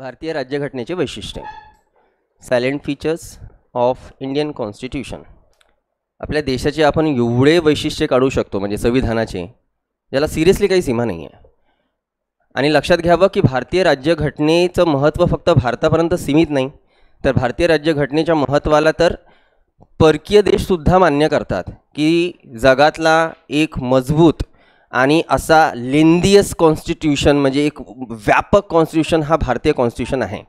भारतीय राज्यघटनेचे वैशिष्ट्य, silent features of Indian constitution. आपल्या देशाचे आपण एवढे वैशिष्ट्य काढू शकतो म्हणजे संविधानाचे, ज्याला सिरियसली काही सीमा नाही आहे. आणि लक्षात घ्यावं की भारतीय राज्यघटनेचं महत्त्व फक्त भारतापर्यंत सीमित नाही, तर भारतीय राज्यघटनेच्या महत्त्वाला तर परकीय देशसुद्धा मान्य करतात की जगातला एक मजबूत आणि असा लेंदियस कॉन्स्टिट्यूशन म्हणजे एक व्यापक कॉन्स्टिट्यूशन हा भारतीय कॉन्स्टिट्यूशन आहे.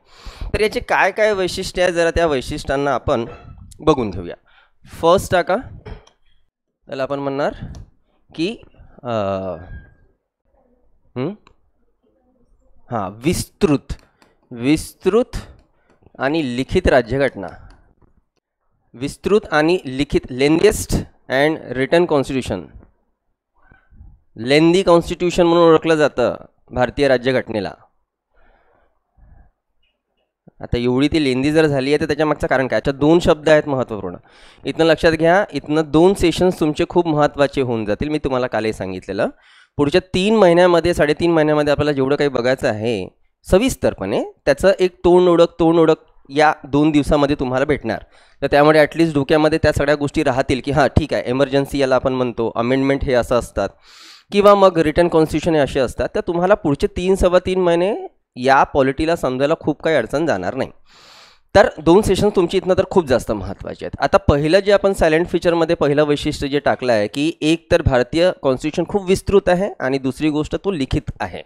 तर याचे काय काय वैशिष्ट्य आहे जरा त्या वैशिष्ट्यांना आपण बघून घेऊया. फर्स्ट टाका, त्याला आपण म्हणणार की विस्तृत आणि लिखित राज्यघटना. विस्तृत आणि लिखित, lengthiest and written constitution. Lengthy constitution म्हणून ओळखलं जातं भारतीय राज्यघटनेला. आता एवढी ती लेंदी जर झाली आहे तर त्याच्या मागचं कारण काय? याच्यात दोन शब्द आहेत महत्त्वपूर्ण. इथनं लक्षात घ्या, इथनं 2 सेशन्स तुमचे खूप महत्त्वाचे होऊन जातील. मी तुम्हाला कालही सांगितलेलं. पुढच्या 3 महिन्यामध्ये 3.5 महिन्यामध्ये आपल्याला जेवढं काही बघायचं आहे सविस्तरपणे त्याचं एक तोंड ओळख या 2 दिवसामध्ये तुम्हाला भेटणार. तर त्यामुळे ॲटलिस्ट डोक्यामध्ये त्या सगळ्या गोष्टी राहतील की हां ठीक आहे, एमर्जन्सी याला आपण म्हणतो, अमेंडमेंट हे असं असतात किंवा मग रिटर्न कॉन्स्टिट्यूशन हे असे असतात. तर तुम्हाला पुढचे 3-3.25 महिने या पॉलिटीला समजायला खूप काही अडचण जाणार नाही. तर 2 सेशन तुमची इथनं तर खूप जास्त महत्त्वाचे आहेत. आता पहिलं जे आपण सायलेंट फीचरमध्ये पहिलं वैशिष्ट्य जे टाकलं आहे की एक तर भारतीय कॉन्स्टिट्यूशन खूप विस्तृत आहे आणि दुसरी गोष्ट तो लिखित आहे.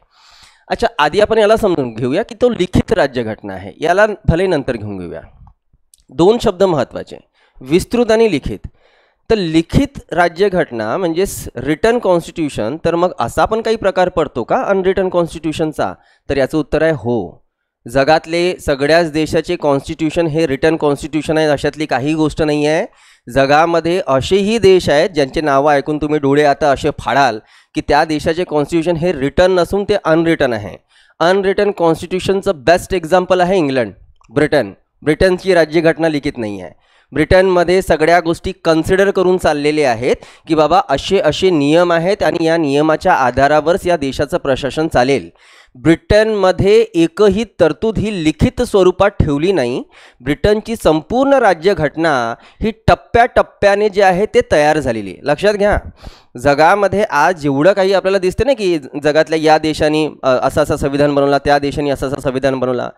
अच्छा, आधी आपण याला समजून घेऊया की तो लिखित राज्यघटना आहे. याला भले नंतर घेऊन घेऊया. 2 शब्द महत्त्वाचे, विस्तृत आणि लिखित. तर लिखित राज्यघटना म्हणजे रिटन कॉन्स्टिट्यूशन. तर मग असा पण काही प्रकार पडतो का अनरिटन कॉन्स्टिट्यूशनचा? तर याचं उत्तर आहे हो. जगातले सगळ्याच देशाचे कॉन्स्टिट्यूशन हे रिटन कॉन्स्टिट्यूशन आहे, अशातली काही गोष्ट नाही आहे. जगामध्ये असेही देश आहेत ज्यांचे नावं ऐकून तुम्ही डोळे आता असे फाडाल की त्या देशाचे कॉन्स्टिट्यूशन हे रिटन नसून ते अनरिटन आहे. अनरिटन कॉन्स्टिट्यूशनचं बेस्ट एक्झाम्पल आहे इंग्लंड, ब्रिटन. ब्रिटनची राज्यघटना लिखित नाही आहे. ब्रिटनमध्ये सगळ्या गोष्टी कन्सिडर करून चाललेले आहेत की बाबा असे नियम आहेत आणि या नियमाच्या आधारावरच या देशाचं प्रशासन चालेल. ब्रिटनमध्ये एकही तरतूद ही लिखित स्वरूपात ठेवली नाही. ब्रिटनची संपूर्ण राज्यघटना ही टप्प्याटप्प्याने जे आहे ते तयार झालेली. लक्षात घ्या, जगामध्ये आज जेवढं काही आपल्याला दिसते ना की जगातल्या या देशाने असं संविधान बनवला, त्या देशाने असं संविधान बनवला.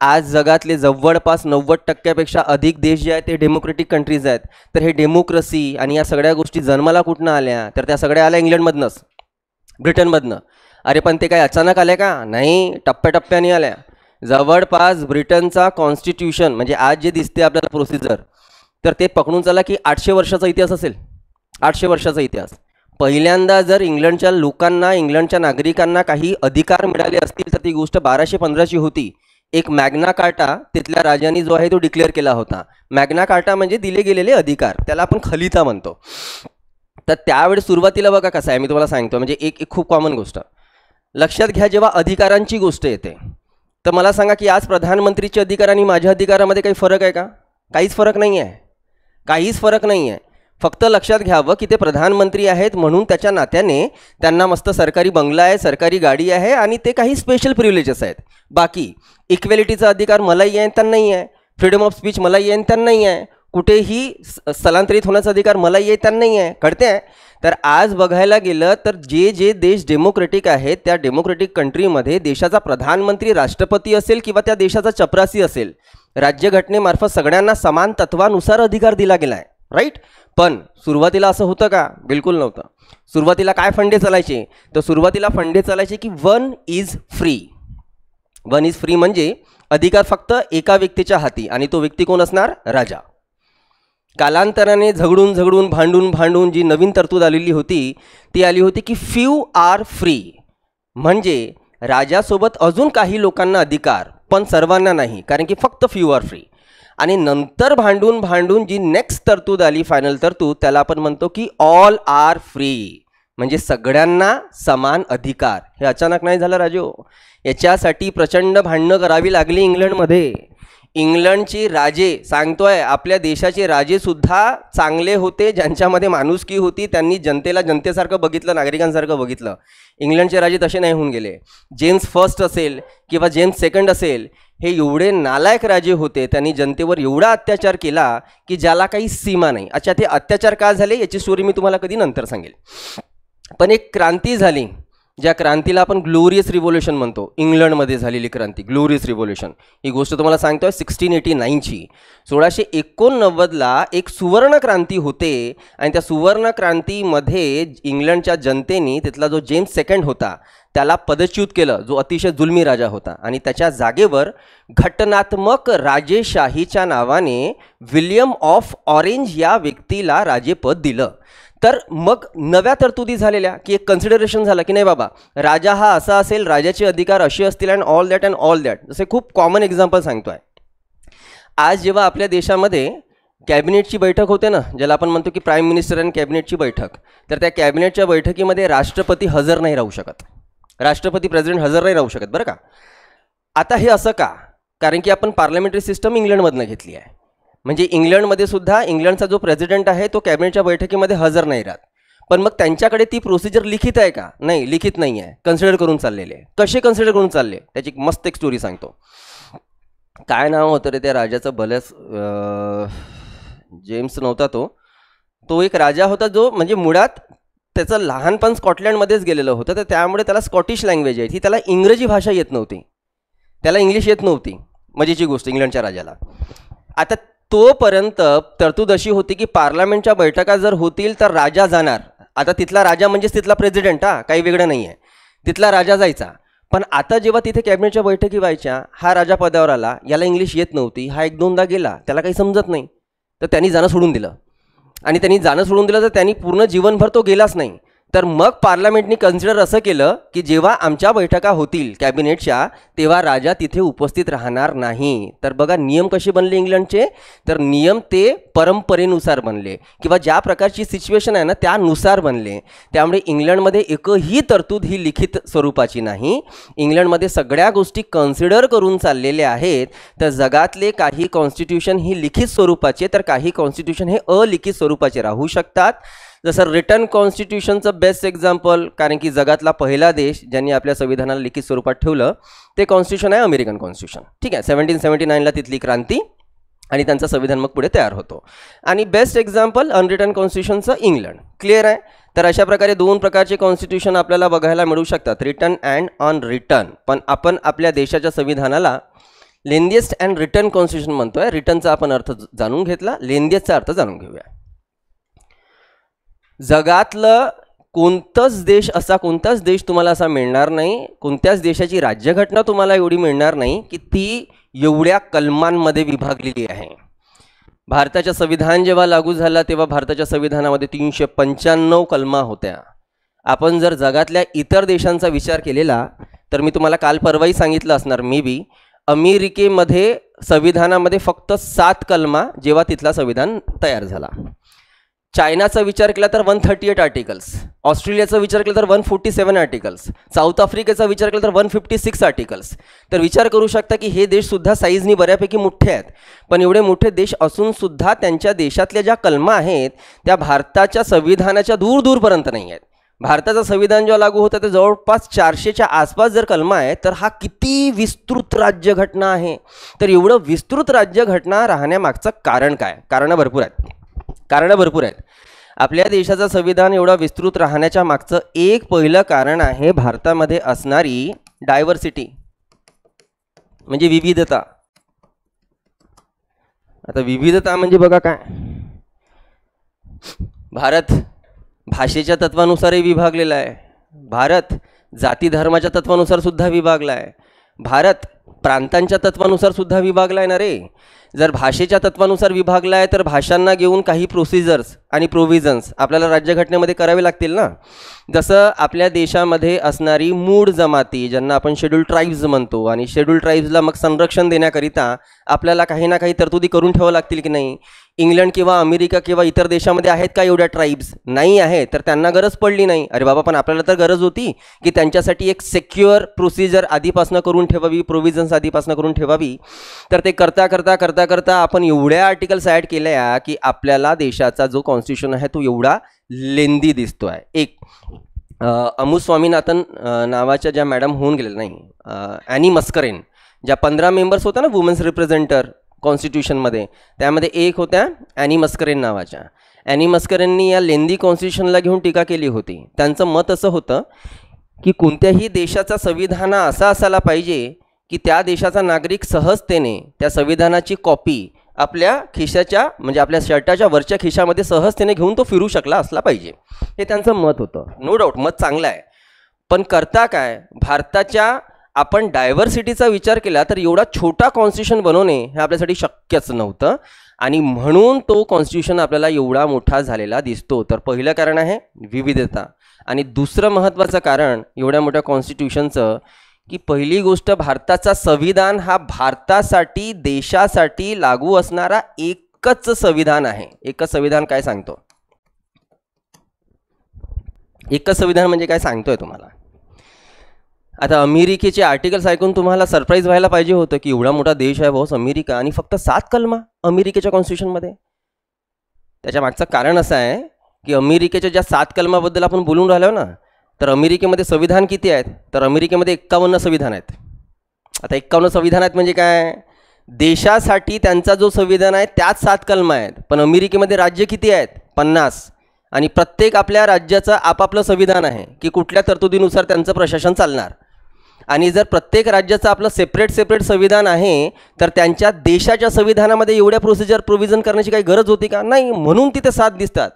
आज जगातले जवळपास 90% अधिक देश जे आहेत ते डेमोक्रेटिक कंट्रीज आहेत. तर हे डेमोक्रेसी आणि या सगळ्या गोष्टी जन्माला कुठनं आल्या? तर त्या सगळ्या आल्या इंग्लंडमधनंच, ब्रिटनमधनं. अरे पण ते काय अचानक आले का? नाही, टप्प्याटप्प्याने आल्या. जवळपास ब्रिटनचा कॉन्स्टिट्यूशन म्हणजे आज जे दिसते आपल्याला प्रोसिजर, तर ते पकडून चला की 800 वर्षाचा इतिहास असेल. 800 वर्षाचा इतिहास. पहिल्यांदा जर इंग्लंडच्या लोकांना, इंग्लंडच्या नागरिकांना काही अधिकार मिळाले असतील तर ती गोष्ट 1215ची होती. एक मॅग्ना कार्टा तिथल्या राजांनी जो आहे तो डिक्लेअर केला होता. मॅग्ना कार्टा म्हणजे दिले गेलेले अधिकार, त्याला आपण खलिता म्हणतो. तर त्यावेळेस सुरुवातीला बघा कसं आहे, मी तुम्हाला सांगतो. म्हणजे एक खूप कॉमन गोष्ट लक्षात घ्या, जेव्हा अधिकारांची गोष्ट येते तर मला सांगा की आज प्रधानमंत्रीचे अधिकार आणि माझ्या अधिकारामध्ये काही फरक आहे का? काहीच फरक नाही आहे. काहीच फरक नाही आहे. फक्त लक्षात घ्यावं की ते प्रधानमंत्री आहेत म्हणून त्याच्या नात्याने त्यांना मस्त सरकारी बंगला आहे, सरकारी गाडी आहे आणि ते काही स्पेशल प्रिव्हिलेजेस आहेत. बाकी इक्वेलिटीचा अधिकार मलाही आहे त्यांनाही आहे. फ्रीडम ऑफ स्पीच मलाही आहे त्यांनाही आहे. कुठेही स्थलांतरित होण्याचा अधिकार मलाही आहे त्यांनाही आहे. कळते आहे? तर आज बघायला गेलं तर जे देश डेमोक्रेटिक आहेत त्या डेमोक्रेटिक कंट्रीमध्ये देशाचा प्रधानमंत्री राष्ट्रपती असेल किंवा त्या देशाचा चपरासी असेल, राज्यघटनेमार्फत सगळ्यांना समान तत्वानुसार अधिकार दिला गेला आहे. राईट? पण सुरुवातीला असं होतं का? बिलकुल नव्हतं. सुरुवातीला काय फंडे चालायचे? तर सुरुवातीला फंडे चालायचे की 1 इज फ्री. 1 इज फ्री म्हणजे अधिकार फक्त एका व्यक्तीच्या हाती आणि तो व्यक्ती कोण असणार? राजा. कालांतराने झगडून भांडून जी नवीन तरतूद आलेली होती ती आली होती की फ्यू आर फ्री. म्हणजे राजासोबत अजून काही लोकांना अधिकार पण सर्वांना नाही, कारण की फक्त फ्यू आर फ्री. आणि नंतर भांडून जी नेक्स्ट तरतूद आली, फायनल तरतूद, त्याला आपण म्हणतो की ऑल आर फ्री. म्हणजे सगळ्यांना समान अधिकार. हे अचानक नाही झालं राजो. याच्यासाठी प्रचंड भांडणं करावी लागली इंग्लंडमध्ये. इंग्लंडची राजे, सांगतोय आपल्या देशाचे राजेसुद्धा चांगले होते, ज्यांच्यामध्ये माणुसकी होती. त्यांनी जनतेला जनतेसारखं बघितलं, नागरिकांसारखं बघितलं. इंग्लंडचे राजे तसे नाही होऊन गेले. जेम्स फर्स्ट असेल किंवा जेम्स सेकंड असेल, हे एवढे नालायक राजे होते, त्यांनी जनतेवर एवढा अत्याचार केला की ज्याला काही सीमा नाही. अच्छा, ते अत्याचार का झाले याची स्टोरी मी तुम्हाला कधी नंतर सांगेल. पण एक क्रांती झाली, ज्या क्रांतीला आपण ग्लोरियस रिव्होल्यूशन म्हणतो. इंग्लंडमध्ये झालेली क्रांती, ग्लोरियस रिव्होल्यूशन. ही गोष्ट तुम्हाला सांगतोय 1689ची. 1689ला एक सुवर्ण क्रांती होते आणि त्या सुवर्ण क्रांतीमध्ये इंग्लंडच्या जनतेने तिथला जो जेम्स सेकंड होता त्याला पदच्युत केलं, जो अतिशय जुलमी राजा होता, आणि त्याच्या जागेवर घटनात्मक राजेशाहीच्या नावाने विल्यम ऑफ ऑरेंज या व्यक्तीला राजेपद दिलं. तर मग नव्या तरतुदी झालेल्या की एक कन्सिडरेशन झालं की नाही बाबा, राजा हा असा असेल, राजाचे अधिकार असे असतील अँड ऑल दॅट. जसे खूप कॉमन एक्झाम्पल सांगतोय. आज जेव्हा आपल्या देशामध्ये कॅबिनेटची बैठक होते ना, ज्याला आपण म्हणतो की प्राईम मिनिस्टर आणि कॅबिनेटची बैठक, तर त्या कॅबिनेटच्या बैठकीमध्ये राष्ट्रपती हजर नाही राहू शकत. राष्ट्रपती प्रेसिडेंट हजर नाही राहू शकत बरं का. आता हे असं का? कारण की आपण पार्लमेंटरी सिस्टम इंग्लंडमधनं घेतली आहे. म्हणजे इंग्लंडमध्ये सुद्धा इंग्लंडचा जो प्रेसिडेंट आहे तो कॅबिनेटच्या बैठकीमध्ये हजर नाही राहत. पण मग त्यांच्याकडे ती प्रोसिजर लिखित आहे का? नाही, लिखित नाही आहे, कन्सिडर करून चाललेले. कसे कन्सिडर करून चालले त्याची मस्त एक स्टोरी सांगतो. काय नाव होतं रे त्या राजाचं? बल्याच जेम्स नव्हता तो एक राजा होता जो म्हणजे मुळात त्याचं लहानपण स्कॉटलँडमध्येच गेलेलं होतं, तर त्यामुळे त्याला स्कॉटिश लँग्वेज आहे, ती त्याला इंग्रजी भाषा येत नव्हती, त्याला इंग्लिश येत नव्हती. मजेची गोष्ट इंग्लंडच्या राजाला. आता तोपर्यंत तरतूद अशी होती की पार्लमेंटच्या बैठका जर होतील तर राजा जाणार. आता तिथला राजा म्हणजेच तिथला प्रेसिडेंट, काही वेगळं नाही आहे, तिथला राजा जायचा. पण आता जेव्हा तिथे कॅबिनेटच्या बैठकी व्हायच्या, हा राजा पदावर आला, याला इंग्लिश येत नव्हती, हा एक दोनदा गेला, त्याला काही समजत नाही, तर त्यांनी जाणं सोडून दिलं. आणि त्यांनी जाणं सोडून दिलं तर त्यांनी पूर्ण जीवनभर तो गेलाच नाही. तर मग पार्लमेंटनी कन्सिडर असं केलं की जेव्हा आमच्या बैठका होतील कॅबिनेटच्या तेव्हा राजा तिथे उपस्थित राहणार नाही. तर बघा नियम कसे बनले इंग्लंडचे, तर नियम ते परंपरेनुसार बनले किंवा ज्या प्रकारची सिच्युएशन आहे ना त्यानुसार बनले. त्यामुळे इंग्लंडमध्ये एकही तरतूद ही लिखित स्वरूपाची नाही. इंग्लंडमध्ये सगळ्या गोष्टी कन्सिडर करून चाललेल्या आहेत. तर जगातले काही कॉन्स्टिट्यूशन ही लिखित स्वरूपाचे, तर काही कॉन्स्टिट्यूशन हे अलिखित स्वरूपाचे राहू शकतात. जसं रिटर्न कॉन्स्टिट्यूशनचं बेस्ट एक्झाम्पल, कारण की जगातला पहिला देश ज्यांनी आपल्या संविधानाला लिखित स्वरूपात ठेवलं ते कॉन्स्टिट्यूशन आहे अमेरिकन कॉन्स्टिट्यूशन. ठीक आहे, 1779ला तिथली क्रांती आणि त्यांचं संविधान मग पुढे तयार होतो. आणि बेस्ट एक्झाम्पल अनरिटर्न कॉन्स्टिट्यूशनचं इंग्लंड. क्लिअर आहे? तर अशा प्रकारे दोन प्रकारचे कॉन्स्टिट्यूशन आपल्याला बघायला मिळू शकतात, रिटर्न अँड अनरिटर्न. पण आपण आपल्या देशाच्या संविधानाला लेंदिएस्ट अँड रिटर्न कॉन्स्टिट्यूशन म्हणतोय. रिटर्नचा आपण अर्थ जाणून घेतला, लेंदिएस्टचा अर्थ जाणून घेऊया. जगातलं कोणताच देश तुम्हाला असा मिळणार नाही, कोणत्याच देशाची राज्यघटना तुम्हाला एवढी मिळणार नाही की ती एवढ्या कलमांमध्ये विभागलेली आहे. भारताच्या संविधान जेव्हा लागू झाला तेव्हा भारताच्या संविधानामध्ये 395 कलमा होत्या. आपण जर जगातल्या इतर देशांचा विचार केलेला तर मी तुम्हाला काल परवाही सांगितलं असणार मे बी, अमेरिकेमध्ये संविधानामध्ये फक्त 7 कलमा जेव्हा तिथला संविधान तयार झाला. चायनाचा विचार केला तर 138 आर्टिकल्स, ऑस्ट्रेलियाचा विचार केला तर 147 आर्टिकल्स, साऊथ आफ्रिकेचा विचार केला तर 156 आर्टिकल्स. तर विचार करू शकता की हे देशसुद्धा साईजनी बऱ्यापैकी मोठे आहेत. पण एवढे मोठे देश असूनसुद्धा त्यांच्या देशातल्या ज्या कलमा आहेत त्या भारताच्या संविधानाच्या दूरपर्यंत नाही आहेत. भारताचं संविधान जेव्हा लागू होतं तर जवळपास 400च्या आसपास जर कलमा आहे तर हा किती विस्तृत राज्यघटना आहे. तर एवढं विस्तृत राज्यघटना राहण्यामागचं कारण काय? कारणं भरपूर आहेत. आपल्या देशाचं संविधान एवढा विस्तृत राहण्याच्या मागचं एक पहिलं कारण आहे भारतामध्ये असणारी डायव्हर्सिटी, म्हणजे विविधता. आता विविधता म्हणजे बघा काय, भारत भाषेच्या तत्वानुसारही विभागलेला आहे, भारत जाती धर्माच्या तत्वानुसार सुद्धा विभागला आहे, भारत प्रांतांच्या तत्वानुसार सुद्धा विभागला आहे ना रे. जर भाषेच्या तत्वानुसार विभागला आहे तर भाषांना घेऊन काही प्रोसिजर्स आणि प्रोव्हिजन्स आपल्याला राज्यघटनेमध्ये करावे लागतील ना. जसं आपल्या देशामध्ये असणारी मूळ जमाती ज्यांना आपण शेड्यूल्ड ट्राईब्स म्हणतो, आणि शेड्यूल्ड ट्राईब्सला मग संरक्षण देण्याकरिता आपल्याला काही ना काही तरतुदी करून ठेवावं लागतील की नाही. इंग्लंड किंवा अमेरिका किंवा इतर देशामध्ये आहेत का एवढ्या ट्राईब्स? नाही आहे, तर त्यांना गरज पडली नाही. अरे बाबा, पण आपल्याला तर गरज होती की त्यांच्यासाठी एक सिक्युअर प्रोसिजर आधीपासून करून ठेवावी, प्रोव्हिजन्स आधीपासून करून ठेवावी. तर ते करता करता करता करता आपण एवढ्या आर्टिकल्स ॲड केल्या की आपल्याला देशाचा जो कॉन्स्टिट्यूशन आहे तो एवढा लेंदी दिसतो आहे. एक अमू स्वामीनाथन नावाच्या ज्या मॅडम होऊन गेलेल्या नाही, ॲनी मस्करेन, ज्या 15 मेंबर्स होत्या ना वुमेन्स रिप्रेझेंटर कॉन्स्टिट्यूशनमध्ये, त्यामध्ये एक होत्या ॲनी मस्करेन नावाच्या. ॲनी मस्करेननी या लेंदी कॉन्स्टिट्यूशनला घेऊन टीका केली होती. त्यांचं मत असं होतं की कोणत्याही देशाचा संविधान असा असायला पाहिजे की त्या देशाचा नागरिक सहजतेने त्या संविधानाची कॉपी आपल्या खिशाच्या म्हणजे आपल्या शर्टाच्या वरच्या खिशामध्ये सहजतेने घेऊन तो फिरू शकला असला पाहिजे. हे त्यांचं मत होतं. नो डाऊट मत चांगलं आहे. पण करता काय, भारताच्या आपण डायव्हर्सिटीचा विचार केला तर एवढा छोटा कॉन्स्टिट्यूशन बनवणे हे आपल्यासाठी शक्यच नव्हतं आणि म्हणून तो कॉन्स्टिट्यूशन आपल्याला एवढा मोठा झालेला दिसतो. तर पहिलं कारण आहे विविधता आणि दुसरं महत्त्वाचं कारण एवढ्या मोठ्या कॉन्स्टिट्यूशनचं की पहिली गोष्ट भारताचा संविधान हा भारतासाठी देशासाठी लागू असणारा एकच संविधान आहे. एकच संविधान काय सांगतो? एकच संविधान म्हणजे काय सांगतोय तुम्हाला? आता अमेरिकेचे आर्टिकल्स ऐकून तुम्हाला सरप्राईज व्हायला पाहिजे होतं की एवढा मोठा देश आहे बॉस अमेरिका आणि फक्त 7 कलमा अमेरिकेच्या कॉन्स्टिट्यूशनमध्ये. त्याच्या मागचं कारण असं आहे की अमेरिकेच्या ज्या 7 कलमाबद्दल आपण बोलून राहिलो ना, तर अमेरिकेमध्ये संविधान किती आहेत? तर अमेरिकेमध्ये 51 संविधान आहेत. आता 51 संविधान आहेत म्हणजे काय? देशासाठी त्यांचा जो संविधान आहे त्याच 7 कलमा आहेत. पण अमेरिकेमध्ये राज्य किती आहेत? 50 आणि प्रत्येक आपल्या राज्याचं आपापलं संविधान आहे की कुठल्या तरतुदीनुसार त्यांचं प्रशासन चालणार. आणि जर प्रत्येक राज्याचं आपलं सेपरेट संविधान आहे तर त्यांच्या देशाच्या संविधानामध्ये एवढ्या प्रोव्हिजन करण्याची काही गरज होती का? नाही. म्हणून तिथे 7 दिसतात.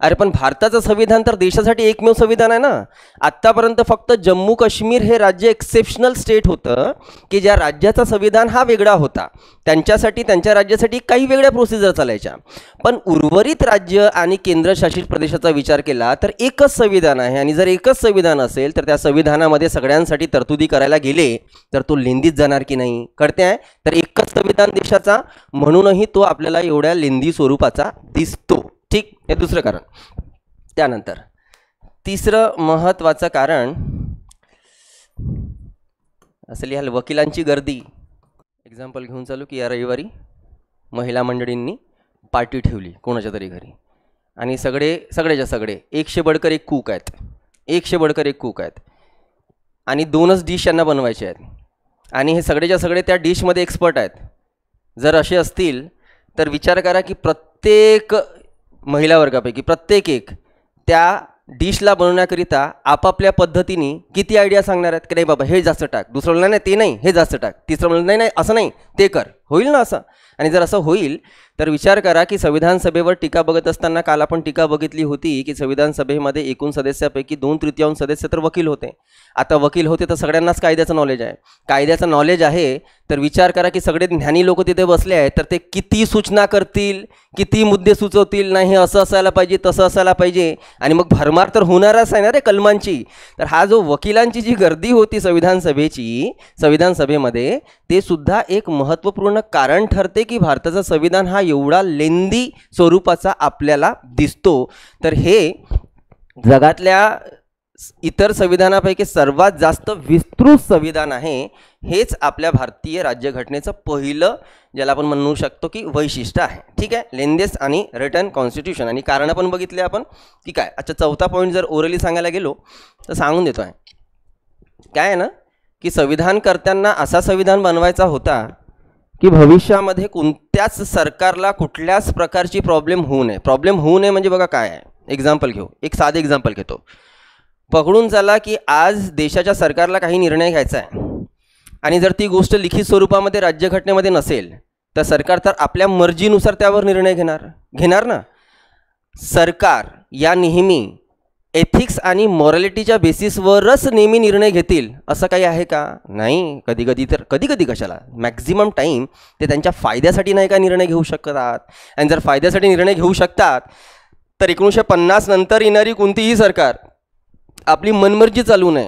अरे पण भारताचं संविधान तर देशासाठी एकमेव संविधान आहे ना. आत्तापर्यंत फक्त जम्मू काश्मीर हे राज्य एक्सेप्शनल स्टेट होतं की ज्या राज्याचा संविधान हा वेगळा होता, त्यांच्यासाठी त्यांच्या राज्यासाठी काही वेगळ्या प्रोसिजर चालायच्या. पण उर्वरित राज्य आणि केंद्रशासित प्रदेशाचा विचार केला तर एकच संविधान आहे आणि जर एकच संविधान असेल तर त्या संविधानामध्ये सगळ्यांसाठी तरतुदी करायला गेले तर तो लेंदीत जाणार की नाही? कळते आहे. तर एकच संविधान देशाचा म्हणूनही तो आपल्याला एवढ्या लेंदी स्वरूपाचा दिसतो. ठीक. हे दुसरं कारण. त्यानंतर तिसरं महत्त्वाचं कारण असं लिहाल वकिलांची गर्दी. एक्झाम्पल घेऊन चालू की या रविवारी महिला मंडळींनी पार्टी ठेवली कोणाच्या तरी घरी आणि सगळेच्या सगळे 100 बडकर एक कूक आहेत. 100 बडकर एक कूक आहेत आणि 2च डिश यांना बनवायचे आहेत आणि हे सगळेच्या सगळे त्या डिशमध्ये एक्सपर्ट आहेत. जर असे असतील तर विचार करा की प्रत्येक महिला वर्गापैकी प्रत्येक एक त्या डिशला बनवण्याकरिता आपापल्या पद्धतीने किती आयडिया सांगणार आहेत की नाही बाबा हे जास्त टाक, दुसरं म्हणलं नाही ते नाही हे जास्त टाक, तिसरं म्हणलं नाही असं नाही ते कर. होईल ना असं? आणि जर असं होईल तर विचार करा की संविधान सभेवर टीका बघत असताना काल आपण टीका बघितली होती की संविधान सभेमध्ये एकूण सदस्यापैकी 2/3 सदस्य तर वकील होते. आता वकील होते तर सगळ्यांनाच कायद्याचं नॉलेज आहे. कायद्याचं नॉलेज आहे तर विचार करा की सगळे ज्ञानी लोक तिथे बसले आहेत तर ते किती सूचना करतील, किती मुद्दे सुचवतील, नाही असं असायला पाहिजे तसं असायला पाहिजे आणि मग भरमार तर होणारच आहे ना रे कलमांची. तर हा जो वकिलांची जी गर्दी होती संविधान सभेमध्ये ते सुद्धा एक महत्त्वपूर्ण कारण ठरते की भारताचं संविधान हा एवढा लेंदी स्वरूपाचा आपल्याला दिसतो. तर हे जगातल्या इतर संविधानापैकी सर्वात जास्त विस्तृत संविधान आहे. हेच आपल्या भारतीय राज्यघटनेचं पहिलं ज्याला आपण म्हणू शकतो की वैशिष्ट्य आहे. ठीक आहे. लेंदेस्ट आणि रिटन कॉन्स्टिट्यूशन आणि कारणं पण बघितले आपण की काय. अच्छा, चौथा पॉईंट जर ओरली सांगायला गेलो तर सांगून देतो आहे. काय आहे ना की संविधानकर्त्यांना असा संविधान बनवायचा होता की भविष्यामध्ये कोणत्याच सरकारला कुठल्याच प्रकारची प्रॉब्लेम होऊ नये म्हणजे बघा काय आहे. एक्झाम्पल घेऊ. एक साधे एक्झाम्पल घेतो. पकडून चला की आज देशाच्या सरकारला काही निर्णय घ्यायचा आहे आणि जर ती गोष्ट लिखित स्वरूपामध्ये राज्यघटनेमध्ये नसेल तर सरकार तर आपल्या मर्जीनुसार त्यावर निर्णय घेणार ना. सरकार या नेहमी एथिक्स आणि मॉरॅलिटीच्या बेसिसवरच नेहमी निर्णय घेतील असं काही आहे का? नाही. कधी कशाला मॅक्झिमम टाईम ते त्यांच्या फायद्यासाठी नाही का निर्णय घेऊ शकतात. आणि जर फायद्यासाठी निर्णय घेऊ शकतात तर 1950 नंतर येणारी कोणतीही सरकार आपली मनमर्जी चालू नये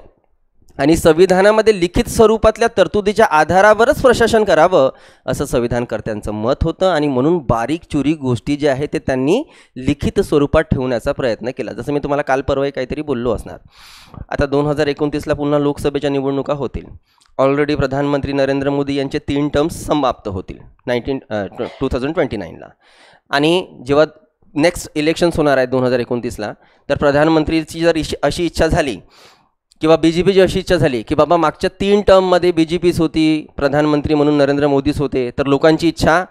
आणि संविधानामध्ये लिखित स्वरूपातल्या तरतुदीच्या आधारावरच प्रशासन करावं असं संविधानकर्त्यांचं मत होतं आणि म्हणून बारीक चुरीक गोष्टी ज्या आहेत ते त्यांनी लिखित स्वरूपात ठेवण्याचा प्रयत्न केला. जसं मी तुम्हाला काल परवा काहीतरी बोललो असणार. आता 2029ला पुन्हा लोकसभेच्या निवडणुका होतील. ऑलरेडी प्रधानमंत्री नरेंद्र मोदी यांचे 3 टर्म्स समाप्त होतील 2029ला आणि जेव्हा नेक्स्ट इलेक्शन्स होणार आहेत 2029ला तर प्रधानमंत्रीची जर अशी इच्छा झाली किंवा BJPची अशी इच्छा झाली की बाबा मागच्या 3 टर्ममध्ये BJPच होती, प्रधानमंत्री म्हणून नरेंद्र मोदीच होते, तर लोकांची इच्छा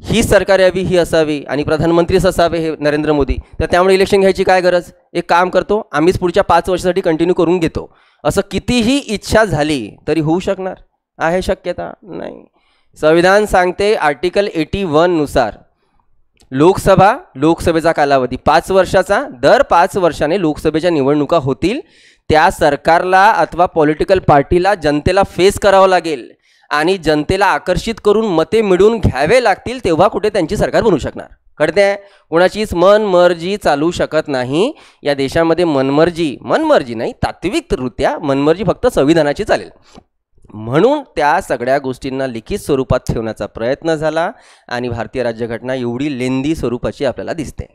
ही सरकार यावी, ही असावी आणि प्रधानमंत्रीच असावे हे नरेंद्र मोदी, तर त्यामुळे इलेक्शन घ्यायची काय गरज, एक काम करतो आम्हीच पुढच्या 5 वर्षासाठी कंटिन्यू करून घेतो, असं कितीही इच्छा झाली तरी होऊ शकणार आहे शक्यता नाही. संविधान सांगते आर्टिकल 81 नुसार लोकसभेचा कालावधी 5 वर्षाचा, दर 5 वर्षाने लोकसभेच्या निवडणुका होतील, त्या सरकारला अथवा पॉलिटिकल पार्टीला जनतेला फेस करावं लागेल आणि जनतेला आकर्षित करून मते मिळवून घ्यावे लागतील, तेव्हा कुठे त्यांची सरकार बनू शकणार. कळते आहे, कोणाचीच मनमर्जी चालू शकत नाही या देशामध्ये. मनमर्जी नाही, तात्विकरित्या मनमर्जी फक्त संविधानाची चालेल. म्हणून त्या सगळ्या गोष्टींना लिखित स्वरूपात ठेवण्याचा प्रयत्न झाला आणि भारतीय राज्यघटना एवढी लेंदी स्वरूपाची आपल्याला दिसते.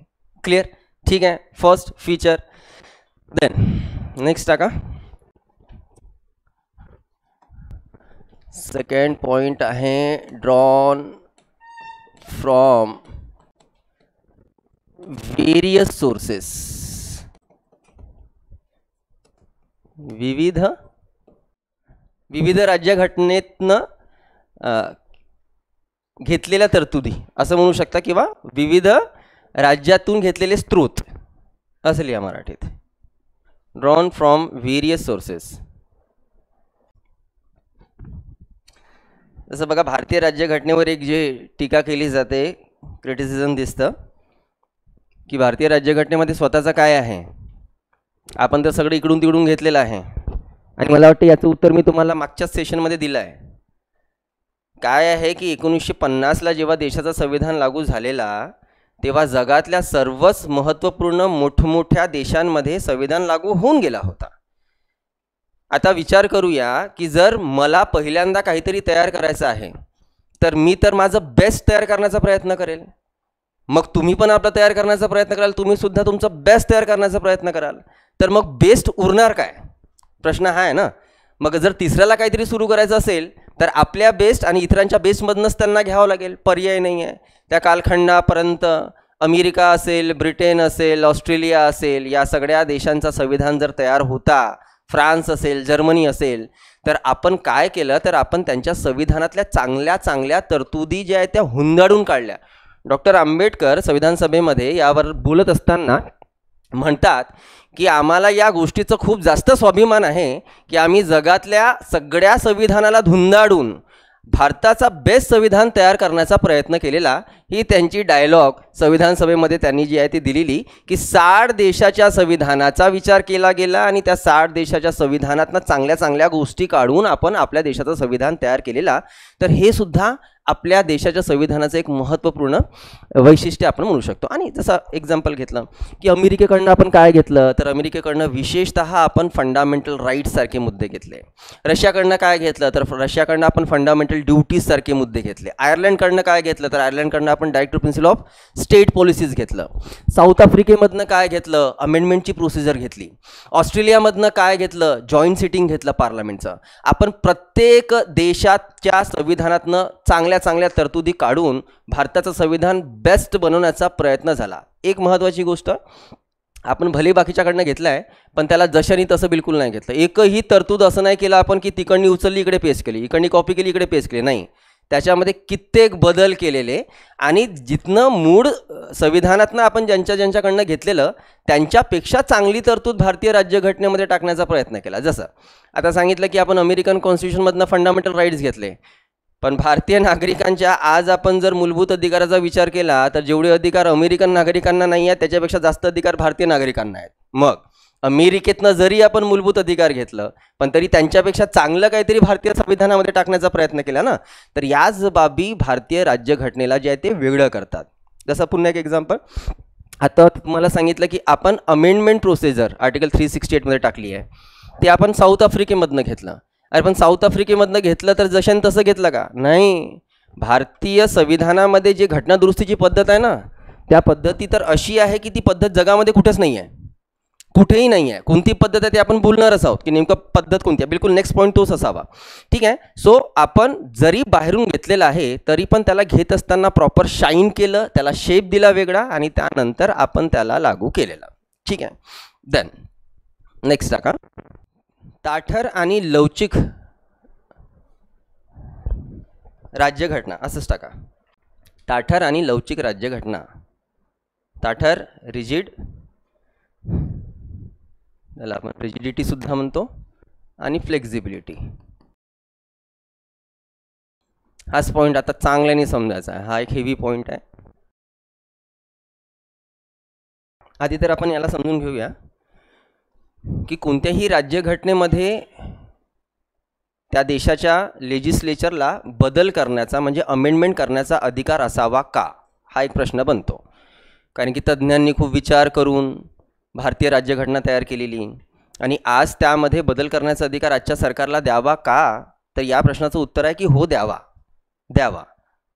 क्लिअर? ठीक आहे. First feature. देन नेक्स्ट टाका. सेकंड पॉइंट आहे ड्रॉन फ्रॉम वेरियस सोर्सेस. विविध राज्यघटनेतनं घेतलेल्या तरतुदी असं म्हणू शकता, किंवा विविध राज्यातून घेतलेले स्त्रोत असं लिहा मराठीत. Drawn from various sources. जसं बघा भारतीय राज्यघटनेवर एक जे टीका केली जाते, क्रिटिसिझम दिसतं की भारतीय राज्यघटनेमध्ये स्वतःचं काय आहे, आपण तर सगळं इकडून तिकडून घेतलेलं आहे. आणि मला वाटतं याचं उत्तर मी तुम्हाला मागच्याच सेशनमध्ये दिलं आहे. काय आहे की 1950ला जेव्हा देशाचं संविधान लागू झालेला तेव्हा जगातल्या सर्वच महत्त्वपूर्ण मोठमोठ्या देशांमध्ये संविधान लागू होऊन गेला होता. आता विचार करूया की जर मला पहिल्यांदा काहीतरी तयार करायचं आहे तर मी तर माझं बेस्ट तयार करण्याचा प्रयत्न करेल, मग तुम्ही पण आपला तयार करण्याचा प्रयत्न कराल, तुम्ही सुद्धा तुमचं बेस्ट तयार करण्याचा प्रयत्न कराल, तर मग बेस्ट उरणार काय, प्रश्न हा आहे ना. मग जर तिसऱ्याला काहीतरी सुरू करायचं असेल तर आपल्या बेस्ट आणि इतरांच्या बेस्टमधनंच त्यांना घ्यावं लागेल, पर्याय नाही आहे. त्या कालखंडापर्यंत अमेरिका असेल, ब्रिटन असेल, ऑस्ट्रेलिया असेल, या सगळ्या देशांचा संविधान जर तयार होता, फ्रान्स असेल, जर्मनी असेल, तर आपण काय केलं तर आपण त्यांच्या संविधानातल्या चांगल्या चांगल्या तरतुदी ज्या आहेत त्या हुंदाडून काढल्या. डॉक्टर आंबेडकर संविधान सभेमध्ये यावर बोलत असताना म्हणतात की आम्हाला या गोष्टीचं खूप जास्त स्वाभिमान आहे की आम्ही जगातल्या सगळ्या संविधानाला धुंदाडून भारताचा बेस्ट संविधान तयार करण्याचा प्रयत्न केलेला. ही त्यांची डायलॉग संविधान सभेमध्ये त्यांनी जी आहे ती दिलेली की 60 देशाच्या संविधानाचा विचार केला गेला आणि त्या 60 देशाच्या संविधानातनं चांगल्या चांगल्या गोष्टी काढून आपण आपल्या देशाचं संविधान तयार केलेला. तर हे सुद्धा आपल्या देशाच्या संविधानाचं एक महत्त्वपूर्ण वैशिष्ट्य आपण म्हणू शकतो. आणि जसं एक्झाम्पल घेतलं की अमेरिकेकडनं आपण काय घेतलं तर अमेरिकेकडनं विशेषतः आपण फंडामेंटल राईट्ससारखे मुद्दे घेतले. रशियाकडनं काय घेतलं तर रशियाकडनं आपण फंडामेंटल ड्युटीजसारखे मुद्दे घेतले. आयर्लंडकडनं काय घेतलं तर आयर्लंडकडनं आपण direct principle of state policies घेतलं. साऊथ आफ्रिकेमधनं काय घेतलं, अमेंडमेंटची प्रोसिजर घेतली. ऑस्ट्रेलियामधनं काय घेतलं, जॉईंट सिटिंग घेतलं पार्लमेंटचं. आपण प्रत्येक देशाच्या संविधानातनं चांगल्या तरतुदी काढून भारताचं संविधान बेस्ट बनवण्याचा प्रयत्न झाला. एक महत्त्वाची गोष्ट, आपण भले बाकीच्याकडनं घेतलं आहे पण त्याला जशानी तसं बिलकुल नाही घेतलं. एकही तरतूद असं नाही केलं आपण की तिकडनी उचलली इकडे पेस्ट केली, इकडनी कॉपी केली इकडे पेस्ट केली, नाही. त्याच्यामध्ये कित्येक बदल केलेले आणि जिथनं मूळ संविधानातनं आपण ज्यांच्याकडनं घेतलेलं त्यांच्यापेक्षा चांगली तरतूद भारतीय राज्यघटनेमध्ये टाकण्याचा प्रयत्न केला. जसं आता सांगितलं की आपण अमेरिकन कॉन्स्टिट्यूशनमधनं फंडामेंटल राईट्स घेतले, पण भारतीय नागरिकांच्या आज आपण जर मूलभूत अधिकाराचा विचार केला तर जेवढे अधिकार अमेरिकन नागरिकांना नाही आहेत त्याच्यापेक्षा जास्त अधिकार भारतीय नागरिकांना आहेत. मग अमेरिकेतनं जरी आपण मूलभूत अधिकार घेतलं पण तरी त्यांच्यापेक्षा चांगलं काहीतरी भारतीय संविधानामध्ये टाकण्याचा प्रयत्न केला ना. तर याच बाबी भारतीय राज्यघटनेला जे आहे ते वेगळं करतात. जसं पुन्हा एक एक्झाम्पल, आता तुम्हाला सांगितलं की आपण अमेंडमेंट प्रोसिजर आर्टिकल 368 मध्ये टाकली आहे, ते आपण साऊथ आफ्रिकेमधनं घेतलं. अरे पण साऊथ आफ्रिकेमधनं घेतलं तर जशान तसं घेतलं का, नाही. भारतीय संविधानामध्ये जी घटनादुरुस्तीची पद्धत आहे ना त्या पद्धती तर अशी आहे की ती पद्धत जगामध्ये कुठेच नाही आहे, कुठेही नाही आहे. कोणती पद्धत आहे ते आपण बोलणारच आहोत की नेमकं पद्धत कोणती आहे. बिलकुल नेक्स्ट पॉईंट तोच असावा. ठीक आहे. सो आपण जरी बाहेरून घेतलेलं आहे तरी पण त्याला घेत असताना प्रॉपर शाईन केलं, त्याला शेप दिला वेगळा आणि त्यानंतर आपण त्याला लागू केलेलं. ठीक आहे. देन नेक्स्ट टाका. ताठर आणि लवचिक राज्यघटना असंच टाका. ताठर आणि लवचिक राज्यघटना. ताठर रिजिड, त्याला आपण रिजिडिटी सुद्धा म्हणतो, आणि फ्लेक्झिबिलिटी. हाच पॉईंट आता चांगल्याने समजायचा आहे. हा एक हेवी पॉईंट आहे. आधी तर आपण याला समजून घेऊया की कोणत्याही राज्यघटनेमध्ये त्या देशाच्या लेजिस्लेचरला बदल करण्याचा म्हणजे अमेंडमेंट करण्याचा अधिकार असावा का, हा एक प्रश्न बनतो. कारण की तज्ज्ञांनी खूप विचार करून भारतीय राज्यघटना तयार केलेली आणि आज त्यामध्ये बदल करण्याचा अधिकार आजच्या सरकारला द्यावा का, तर या प्रश्नाचं उत्तर आहे की हो, द्यावा.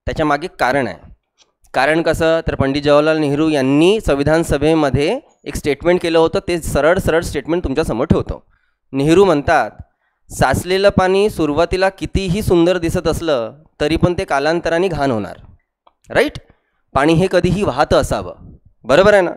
त्याच्या मागे कारण आहे. कारण कसं, तर पंडित जवाहरलाल नेहरू यांनी संविधान सभेमध्ये एक स्टेटमेंट केलं होतं. ते सरळ स्टेटमेंट तुमच्यासमोर ठेवतो. नेहरू म्हणतात, साचलेलं पाणी सुरुवातीला कितीही सुंदर दिसत असलं तरी पण ते कालांतराने घाण होणार. राईट. पाणी हे कधीही वाहतं असावं. बरोबर आहे ना.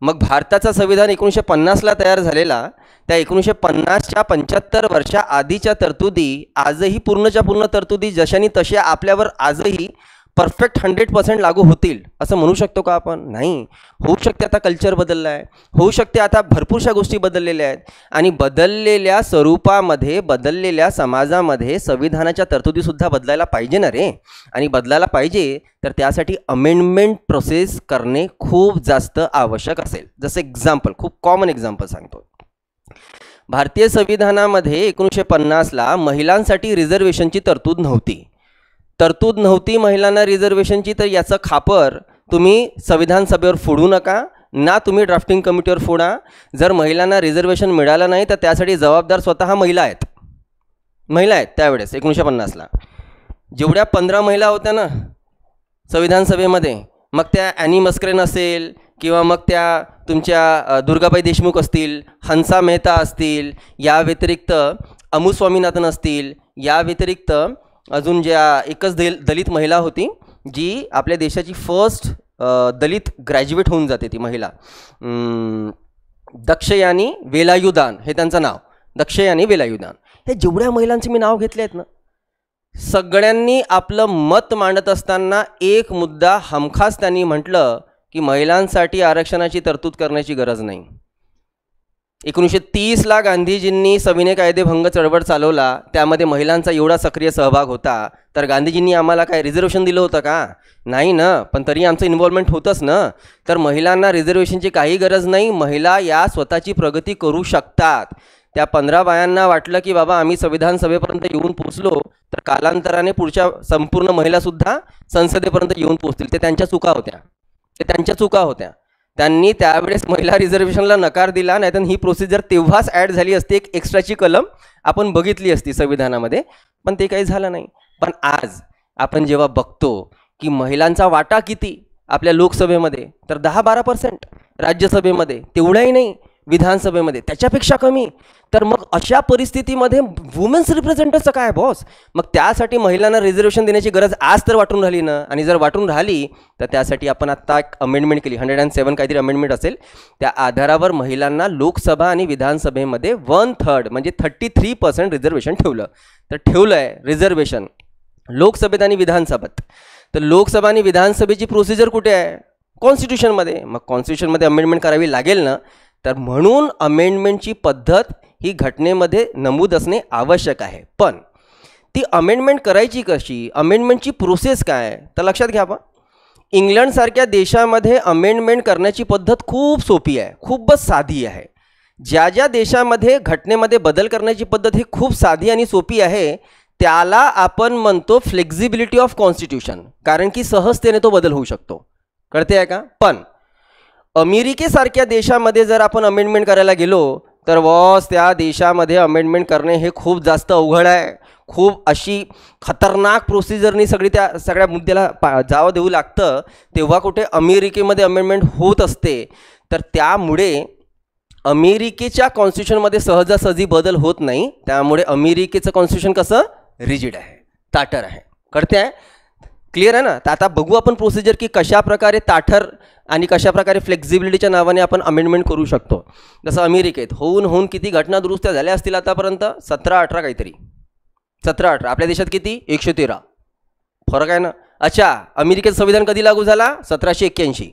मग भारताचा संविधान 1950ला तयार झालेला, त्या 1950च्या 75 वर्षा आधीच्या तरतुदी आजही पूर्णच्या पूर्ण तरतुदी जशानी तशा आपल्यावर आजही परफेक्ट 100% लागू होतील असं म्हणू शकतो का आपण? नाही. होऊ शकते आता कल्चर बदललं आहे, होऊ शकते आता भरपूरशा गोष्टी बदललेल्या आहेत, आणि बदललेल्या स्वरूपामध्ये बदललेल्या समाजामध्ये संविधानाच्या तरतुदीसुद्धा बदलायला पाहिजे ना रे. आणि बदलायला पाहिजे तर त्यासाठी अमेंडमेंट प्रोसेस करणे खूप जास्त आवश्यक असेल. जसं एक्झाम्पल, खूप कॉमन एक्झाम्पल सांगतो. भारतीय संविधानामध्ये 1950ला महिलांसाठी रिझर्वेशनची तरतूद नव्हती महिलांना रिझर्वेशनची. तर याचं खापर तुम्ही संविधान सभेवर फोडू नका ना, तुम्ही ड्राफ्टिंग कमिटीवर फोडा. जर महिलांना रिझर्वेशन मिळालं नाही तर त्यासाठी जबाबदार स्वतः महिला आहेत त्यावेळेस 1950ला. जेवढ्या 15 महिला होत्या ना संविधान सभेमध्ये, मग त्या ॲनी मस्क्रेन असेल किंवा मग त्या तुमच्या दुर्गाबाई देशमुख असतील, हंसा मेहता असतील, या व्यतिरिक्त अमू स्वामीनाथन असतील, या व्यतिरिक्त अजून ज्या एकच दलित महिला होती जी आपल्या देशाची फर्स्ट दलित ग्रॅज्युएट होऊन जाते, ती महिला दक्षयानी वेलायुदान, हे त्यांचं नाव, दक्षयानी वेलायुदान. हे जेवढ्या महिलांचे मी नाव घेतले आहेत ना, सगळ्यांनी आपलं मत मांडत असताना एक मुद्दा हमखास त्यांनी म्हटलं की महिलांसाठी आरक्षणाची तरतूद करण्याची गरज नाही. 1930ला गांधीजींनी सविनय कायदेभंग चळवळ चालवला, त्यामध्ये महिलांचा एवढा सक्रिय सहभाग होता, तर गांधीजींनी आम्हाला काय रिझर्वेशन दिलं होतं का? नाही ना. पण तरी आमचं इन्व्हॉल्वमेंट होतंच ना. तर महिलांना रिझर्वेशनची काही गरज नाही. महिला या स्वतःची प्रगती करू शकतात. त्या 15 बायांना वाटलं की बाबा आम्ही संविधान सभेपर्यंत येऊन पोचलो तर कालांतराने पुढच्या संपूर्ण महिलासुद्धा संसदेपर्यंत येऊन पोचतील. ते त्यांच्या चुका होत्या. त्यांनी त्यावेळेस महिला रिझर्वेशनला नकार दिला, नाहीतर ही प्रोसिजर तेव्हाच ॲड झाली असती, एक एक्स्ट्राची कलम आपण बघितली असती संविधानामध्ये, पण ते काही झालं नाही. पण आज आपण जेव्हा बघतो की महिलांचा वाटा किती आपल्या लोकसभेमध्ये, तर 10-12%, राज्यसभेमध्ये तेवढाही नाही, विधानसभेमध्ये त्याच्यापेक्षा कमी. तर मग अशा परिस्थितीमध्ये वुमेन्स रिप्रेझेंटेटिव्हचं काय बॉस? मग त्यासाठी महिलांना रिझर्वेशन देण्याची गरज आज तर वाटून राहिली ना. आणि जर वाटून राहिली तर त्यासाठी आपण आत्ता एक अमेंडमेंट केली, 107 काहीतरी अमेंडमेंट असेल, त्या आधारावर महिलांना लोकसभा आणि विधानसभेमध्ये 1/3 म्हणजे 33% रिझर्वेशन ठेवलं आहे रिझर्वेशन लोकसभेत आणि विधानसभेत. तर लोकसभा आणि विधानसभेची प्रोसिजर कुठे आहे? कॉन्स्टिट्यूशनमध्ये. मग कॉन्स्टिट्यूशनमध्ये अमेंडमेंट करावी लागेल ना. तर म्हणून अमेंडमेंटची पद्धत ही घटनेमध्ये नमूद असणे आवश्यक आहे. पण ती अमेंडमेंट करायची कशी, अमेंडमेंटची प्रोसेस काय, तर लक्षात घ्या बा. इंग्लंडसारख्या देशामध्ये अमेंडमेंट करण्याची पद्धत खूप सोपी आहे, खूपच साधी आहे. ज्या देशामध्ये घटनेमध्ये बदल करण्याची पद्धत ही खूप साधी आणि सोपी आहे त्याला आपण म्हणतो फ्लेक्झिबिलिटी ऑफ कॉन्स्टिट्यूशन, कारण की सहजतेने तो बदल होऊ शकतो. कळते आहे का? पण अमेरिकेसारख्या देशामध्ये जर आपण अमेंडमेंट करायला गेलो तर बॉस त्या देशामध्ये अमेंडमेंट करणे हे खूप जास्त अवघड आहे. खूप अशी खतरनाक प्रोसिजरनी सगळ्या मुद्द्याला जावं देऊ लागतं, तेव्हा कुठे अमेरिकेमध्ये अमेंडमेंट होत असते. तर त्यामुळे अमेरिकेच्या कॉन्स्टिट्यूशनमध्ये सहजासहजी बदल होत नाही. त्यामुळे अमेरिकेचं कॉन्स्टिट्यूशन कसं रिजिड आहे, ताटर आहे. कळते आहे? क्लिअर आहे ना. तर आता बघू आपण प्रोसिजर की कशा प्रकारे ताठर आणि कशा प्रकारे फ्लेक्झिबिलिटीच्या नावाने आपण अमेंडमेंट करू शकतो. जसं अमेरिकेत होऊन किती घटना दुरुस्त्या झाल्या असतील आतापर्यंत, 17-18 काहीतरी, 17-18. आपल्या देशात किती, 113. फरक आहे ना. अच्छा, अमेरिकेत संविधान कधी लागू झाला, 1781.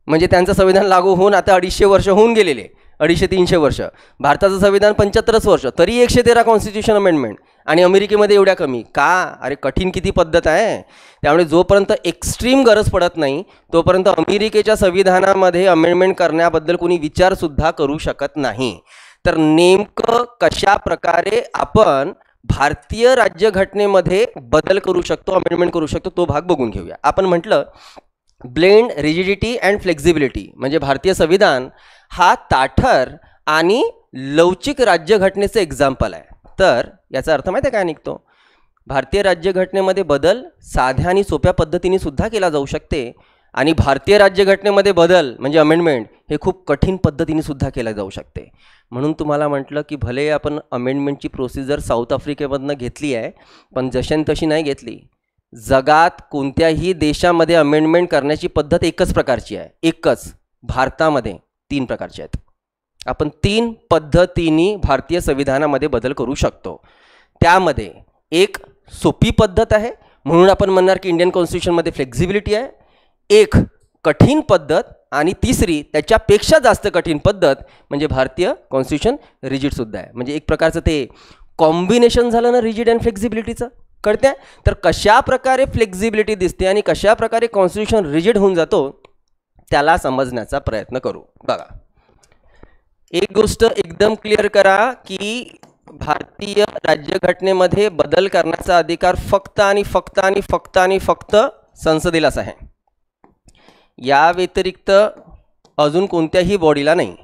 म्हणजे त्यांचं संविधान लागू होऊन आता 250 वर्ष होऊन गेलेले, 250-300 वर्ष. भारताचं संविधान 75 वर्ष, तरी 113 कॉन्स्टिट्यूशन अमेंडमेंट. आणि अमेरिकेमध्ये एवढ्या कमी का? अरे कठीण किती पद्धत आहे. त्यामुळे जोपर्यंत एक्स्ट्रीम गरज पडत नाही तोपर्यंत अमेरिकेच्या संविधानामध्ये अमेंडमेंट करण्याबद्दल कोणी विचारसुद्धा करू शकत नाही. तर नेमकं कशा प्रकारे आपण भारतीय राज्यघटनेमध्ये बदल करू शकतो, अमेंडमेंट करू शकतो, तो भाग बघून घेऊया. आपण म्हटलं ब्लेंड रिजिडिटी अँड फ्लेक्झिबिलिटी म्हणजे भारतीय संविधान हा ताठर आणि लवचिक राज्यघटनेचं एक्झाम्पल आहे. तर याचा अर्थ माहिती आहे काय निघतो, भारतीय राज्यघटनेमध्ये बदल साध्या आणि सोप्या पद्धतीने सुद्धा केला जाऊ शकते आणि भारतीय राज्यघटनेमध्ये बदल म्हणजे अमेंडमेंट हे खूप कठीण पद्धतीने सुद्धा केला जाऊ शकते. म्हणून तुम्हाला म्हटलं की भले आपण अमेंडमेंटची प्रोसिजर साऊथ आफ्रिकेमधनं घेतली आहे, पण जशान तशी नाही घेतली. जगात कोणत्याही देशामध्ये अमेंडमेंट करण्याची पद्धत एकच प्रकारची आहे, एकच. भारतामध्ये 3 प्रकारचे आहेत. आपण 3 पद्धतीने भारतीय संविधानामध्ये बदल करू शकतो. त्यामध्ये एक सोपी पद्धत आहे म्हणून आपण म्हणणार की इंडियन कॉन्स्टिट्यूशनमध्ये फ्लेक्झिबिलिटी आहे. एक कठीण पद्धत आणि तिसरी त्याच्यापेक्षा जास्त कठीण पद्धत म्हणजे भारतीय कॉन्स्टिट्यूशन रिजिडसुद्धा आहे. म्हणजे एक प्रकारचं ते कॉम्बिनेशन झालं ना रिजिड अँड फ्लेक्झिबिलिटीचं, कळते. तर कशा प्रकारे फ्लेक्झिबिलिटी दिसते आणि कशा प्रकारे कॉन्स्टिट्यूशन रिजिड होऊन जातो त्याला समजण्याचा प्रयत्न करू. बघा, एक गोष्ट एकदम क्लिअर करा की भारतीय राज्यघटनेमध्ये बदल करण्याचा अधिकार फक्त आणि फक्त आणि फक्त आणि फक्त संसदेलाच आहे. या व्यतिरिक्त अजून कोणत्याही बॉडीला नाही.